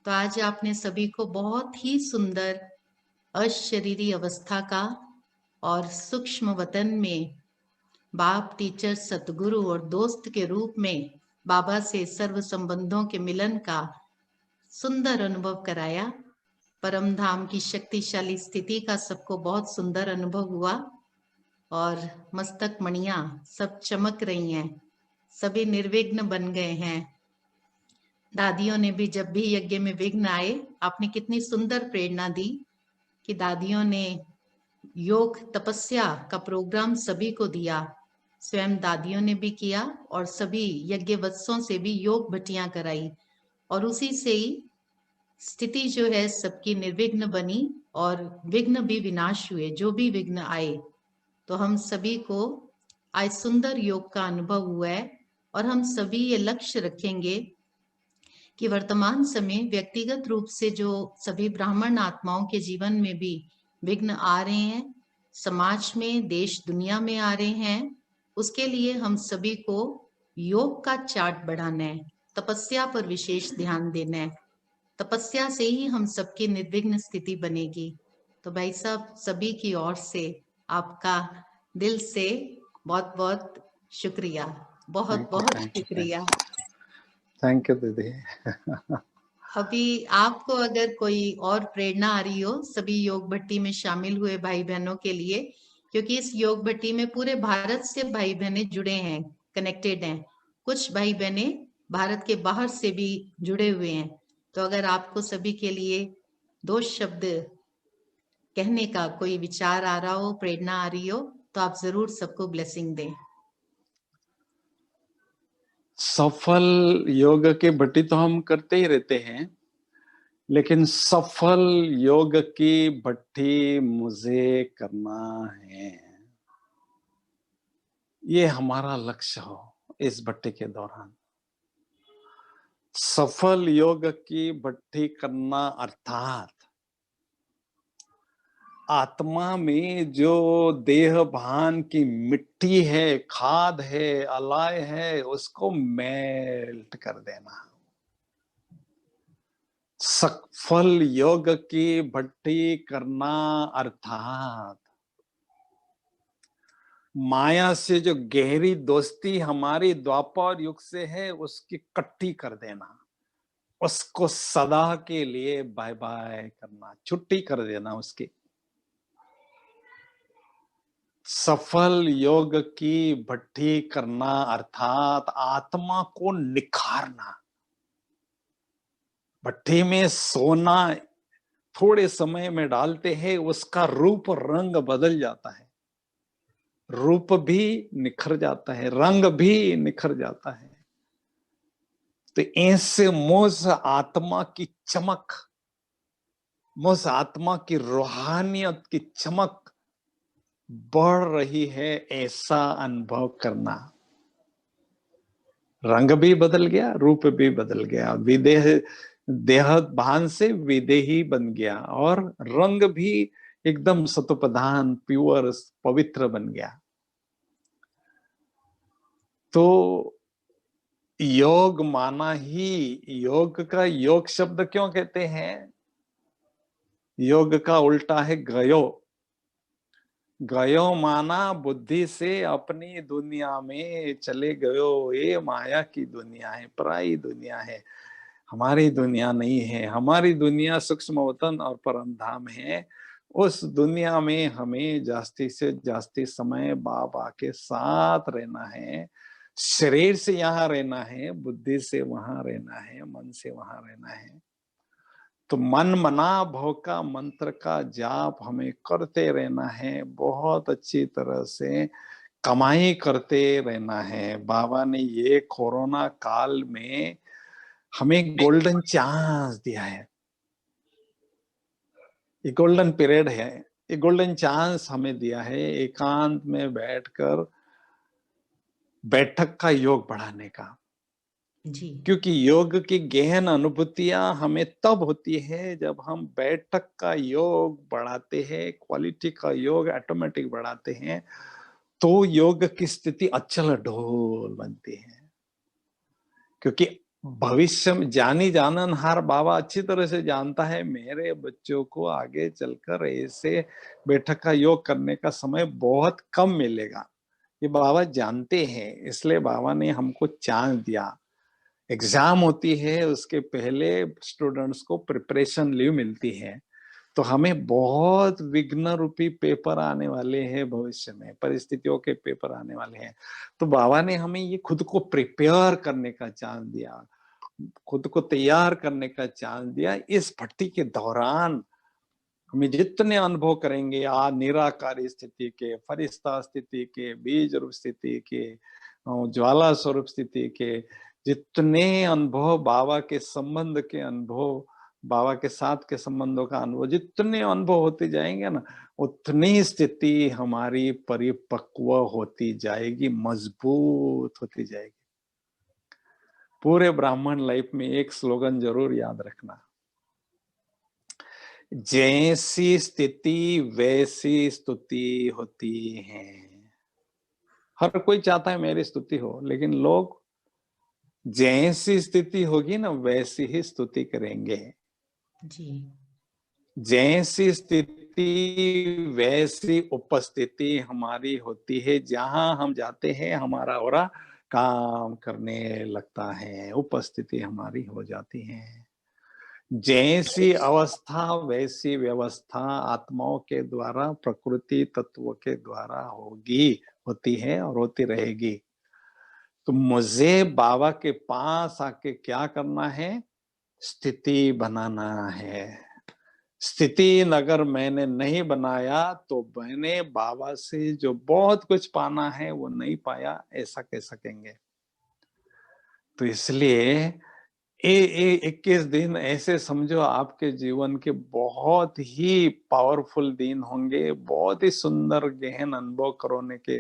तो आज आपने सभी को बहुत ही सुंदर अशरीरी अवस्था का और सूक्ष्म वतन में बाप, टीचर, सतगुरु और दोस्त के रूप में बाबा से सर्व संबंधों के मिलन का सुंदर अनुभव कराया। परम धाम की शक्तिशाली स्थिति का सबको बहुत सुंदर अनुभव हुआ, और मस्तक मणियां सब चमक रही हैं, सभी निर्विघ्न बन गए हैं। दादियों ने भी जब भी यज्ञ में विघ्न आए, आपने कितनी सुंदर प्रेरणा दी कि दादियों ने योग तपस्या का प्रोग्राम सभी को दिया। स्वयं दादियों ने भी किया और सभी यज्ञवत्सों से भी योग भट्टियां कराई, और उसी से ही स्थिति जो है सबकी निर्विघ्न बनी और विघ्न भी विनाश हुए, जो भी विघ्न आए। तो हम सभी को आज सुंदर योग का अनुभव हुआ है, और हम सभी ये लक्ष्य रखेंगे कि वर्तमान समय व्यक्तिगत रूप से जो सभी ब्राह्मण आत्माओं के जीवन में भी विघ्न आ रहे हैं, समाज में, देश दुनिया में आ रहे हैं, उसके लिए हम सभी को योग का चार्ट बढ़ाना है, तपस्या पर विशेष ध्यान देना है। तपस्या से ही हम सबकी निर्विघ्न स्थिति बनेगी। तो भाई साहब, सभी की ओर से आपका दिल से बहुत बहुत शुक्रिया, बहुत थैंक यू बहुत थैंक यू शुक्रिया। थैंक यू दीदी। अभी आपको अगर कोई और प्रेरणा आ रही हो सभी योग भट्टी में शामिल हुए भाई बहनों के लिए, क्योंकि इस योग भट्टी में पूरे भारत से भाई बहनें जुड़े हैं, कनेक्टेड हैं। कुछ भाई बहनें भारत के बाहर से भी जुड़े हुए हैं। तो अगर आपको सभी के लिए 2 शब्द कहने का कोई विचार आ रहा हो, प्रेरणा आ रही हो, तो आप जरूर सबको ब्लेसिंग दें। सफल योग के भट्टी तो हम करते ही रहते हैं, लेकिन सफल योग की भट्टी मुझे करना है। ये हमारा लक्ष्य हो इस भट्टी के दौरान। सफल योग की भट्टी करना अर्थात आत्मा में जो देह भान की मिट्टी है, खाद है, अलाय है, उसको मेल्ट कर देना। सफल योग की भट्टी करना अर्थात माया से जो गहरी दोस्ती हमारी द्वापर युग से है, उसकी कट्टी कर देना, उसको सदा के लिए बाय बाय करना, छुट्टी कर देना उसकी। सफल योग की भट्टी करना अर्थात आत्मा को निखारना। भट्टी में सोना थोड़े समय में डालते हैं, उसका रूप रंग बदल जाता है, रूप भी निखर जाता है, रंग भी निखर जाता है। तो ऐसे मुझ आत्मा की चमक, मुझ आत्मा की रूहानियत की चमक बढ़ रही है, ऐसा अनुभव करना। रंग भी बदल गया, रूप भी बदल गया, विदेह देह भान से विदेही बन गया, और रंग भी एकदम सतोप्रधान प्योर पवित्र बन गया। तो योग माना ही, योग का योग शब्द क्यों कहते हैं? योग का उल्टा है गयो। गयो माना बुद्धि से अपनी दुनिया में चले गयो, ये माया की दुनिया है, पराई दुनिया है, हमारी दुनिया नहीं है। हमारी दुनिया सूक्ष्म वतन और परम धाम है। उस दुनिया में हमें जास्ती से जास्ती समय बाबा के साथ रहना है। शरीर से यहाँ रहना है, बुद्धि से वहां रहना है, मन से वहां रहना है। तो मन मना भव का मंत्र का जाप हमें करते रहना है, बहुत अच्छी तरह से कमाई करते रहना है। बाबा ने ये कोरोना काल में हमें गोल्डन चांस दिया है, ये गोल्डन पीरियड है, ये गोल्डन चांस हमें दिया है एकांत में बैठकर बैठक का योग बढ़ाने का। जी क्योंकि योग की गहन अनुभूतियां हमें तब होती है जब हम बैठक का योग बढ़ाते हैं, क्वालिटी का योग ऑटोमेटिक बढ़ाते हैं, तो योग की स्थिति अचल ढोल बनती है। क्योंकि भविष्य में जानी जाननहार बाबा अच्छी तरह से जानता है मेरे बच्चों को आगे चलकर ऐसे बैठक का योग करने का समय बहुत कम मिलेगा, ये बाबा जानते हैं। इसलिए बाबा ने हमको चांस दिया। एग्जाम होती है, उसके पहले स्टूडेंट्स को प्रिपरेशन लीव मिलती है। तो हमें बहुत विघ्न रूपी पेपर आने वाले हैं, भविष्य में परिस्थितियों के पेपर आने वाले हैं। तो बाबा ने हमें ये खुद को प्रिपेयर करने का चांस दिया, खुद को तैयार करने का चांस दिया। इस भट्टी के दौरान हमें जितने अनुभव करेंगे, निराकारी स्थिति के, फरिश्ता स्थिति के, बीज रूप स्थिति के, ज्वाला स्वरूप स्थिति के, जितने अनुभव बाबा के संबंध के अनुभव, बाबा के साथ के संबंधों का अनुभव, जितने अनुभव होते जाएंगे ना, उतनी स्थिति हमारी परिपक्व होती जाएगी, मजबूत होती जाएगी। पूरे ब्राह्मण लाइफ में एक स्लोगन जरूर याद रखना, जैसी स्थिति वैसी स्तुति होती है। हर कोई चाहता है मेरी स्तुति हो, लेकिन लोग जैसी स्थिति होगी ना वैसी ही स्तुति करेंगे। जी जैसी स्थिति वैसी उपस्थिति हमारी होती है। जहां हम जाते हैं हमारा औरा काम करने लगता है, उपस्थिति हमारी हो जाती है। जैसी अवस्था वैसी व्यवस्था आत्माओं के द्वारा, प्रकृति तत्व के द्वारा होती है और होती रहेगी। तो मुझे बाबा के पास आके क्या करना है? स्थिति बनाना है। स्थिति अगर मैंने नहीं बनाया तो मैंने बाबा से जो बहुत कुछ पाना है वो नहीं पाया, ऐसा कह सकेंगे। तो इसलिए 21 दिन ऐसे समझो आपके जीवन के बहुत ही पावरफुल दिन होंगे, बहुत ही सुंदर गहन अनुभव करने के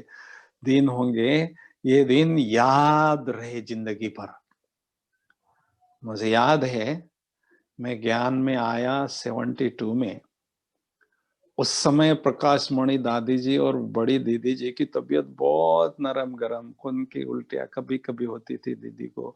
दिन होंगे। ये दिन याद रहे जिंदगी भर। मुझे याद है मैं ज्ञान में आया 72 में। उस समय प्रकाश मणि दादी जी और बड़ी दीदी जी की तबीयत बहुत नरम गरम, खून की उल्टियां कभी कभी होती थी दीदी को।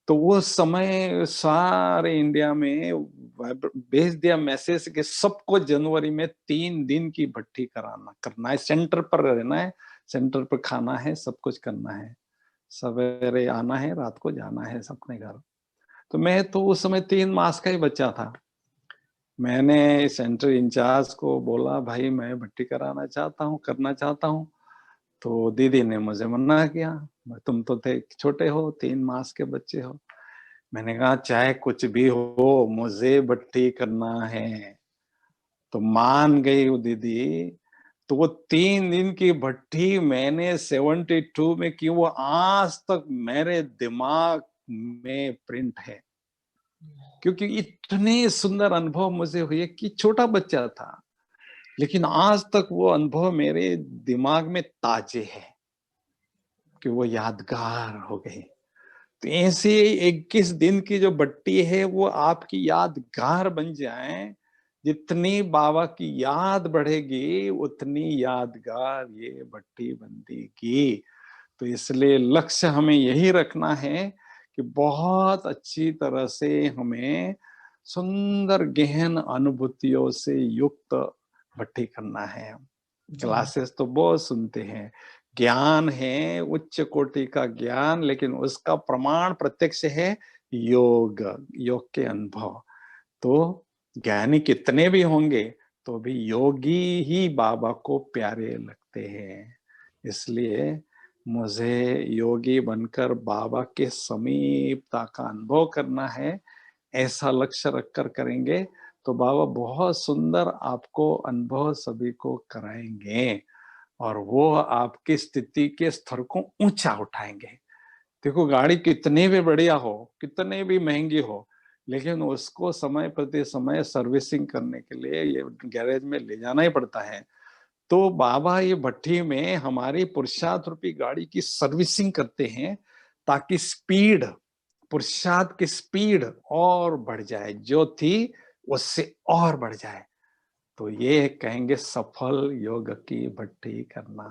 तो वो समय सारे इंडिया में भेज दिया मैसेज कि सबको जनवरी में 3 दिन की भट्टी करना है, सेंटर पर रहना है, सेंटर पर खाना है, सब कुछ करना है, सवेरे आना है, रात को जाना है अपने घर। तो मैं तो उस समय 3 मास का ही बच्चा था। मैंने सेंटर इंचार्ज को बोला भाई मैं भट्टी करना चाहता हूँ। तो दीदी ने मुझे मना किया, तुम तो थे छोटे हो, 3 मास के बच्चे हो। मैंने कहा चाहे कुछ भी हो मुझे भट्टी करना है। तो मान गई वो दीदी। तो वो 3 दिन की भट्टी मैंने 72 में की, वो आज तक मेरे दिमाग में प्रिंट है। क्योंकि इतने सुंदर अनुभव मुझे हुए कि छोटा बच्चा था, लेकिन आज तक वो अनुभव मेरे दिमाग में ताजे है कि वो यादगार हो गए। तो ऐसे 21 दिन की जो भट्टी है वो आपकी यादगार बन जाए। जितनी बाबा की याद बढ़ेगी उतनी यादगार ये भट्टी बंदेगी। तो इसलिए लक्ष्य हमें यही रखना है कि बहुत अच्छी तरह से हमें सुंदर गहन अनुभूतियों से युक्त भट्टी करना है। जी क्लासेस तो बहुत सुनते हैं, ज्ञान है उच्च कोटि का ज्ञान, लेकिन उसका प्रमाण प्रत्यक्ष है योग, योग के अनुभव। तो ज्ञानी कितने भी होंगे तो भी योगी ही बाबा को प्यारे लगते हैं। इसलिए मुझे योगी बनकर बाबा के समीपता का अनुभव करना है। ऐसा लक्ष्य रखकर करेंगे तो बाबा बहुत सुंदर आपको अनुभव सभी को कराएंगे और वो आपकी स्थिति के स्तर को ऊंचा उठाएंगे। देखो गाड़ी कितनी भी बढ़िया हो, कितने भी महंगी हो, लेकिन उसको समय प्रति समय सर्विसिंग करने के लिए ये गैरेज में ले जाना ही पड़ता है। तो बाबा ये भट्टी में हमारी पुरुषार्थ रूपी गाड़ी की सर्विसिंग करते हैं ताकि स्पीड, पुरुषार्थ की स्पीड और बढ़ जाए, जो थी उससे और बढ़ जाए। तो ये कहेंगे सफल योग की भट्टी करना।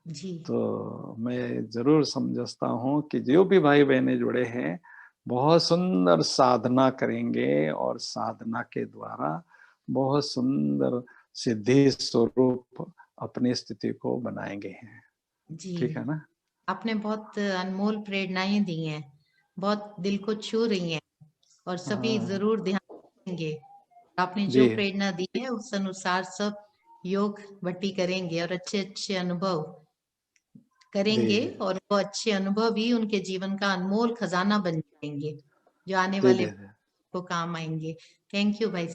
जी तो मैं जरूर समझता हूँ कि जो भी भाई बहने जुड़े हैं बहुत सुंदर साधना करेंगे और साधना के द्वारा बहुत सुंदर सिद्धि स्वरूप अपनी स्थिति को बनाएंगे हैं। जी ठीक है ना? आपने बहुत अनमोल प्रेरणाएं दी हैं, बहुत दिल को छू रही हैं और सभी हाँ, जरूर ध्यान देंगे। आपने जो जी प्रेरणा दी है उस अनुसार सब योग भट्टी करेंगे और अच्छे अच्छे अनुभव करेंगे जी और वो अच्छे अनुभव ही उनके जीवन का अनमोल खजाना बन जाएंगे जो आने जी वाले जी को काम आएंगे। थैंक यू भाई,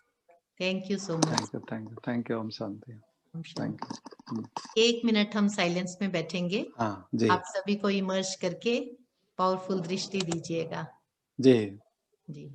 thank you so much. Thank you, thank you, thank you. ओम शांति। Thank you. 1 मिनट हम साइलेंस में बैठेंगे। हाँ जी आप सभी को इमर्ज करके पावरफुल दृष्टि दीजिएगा। जी। जी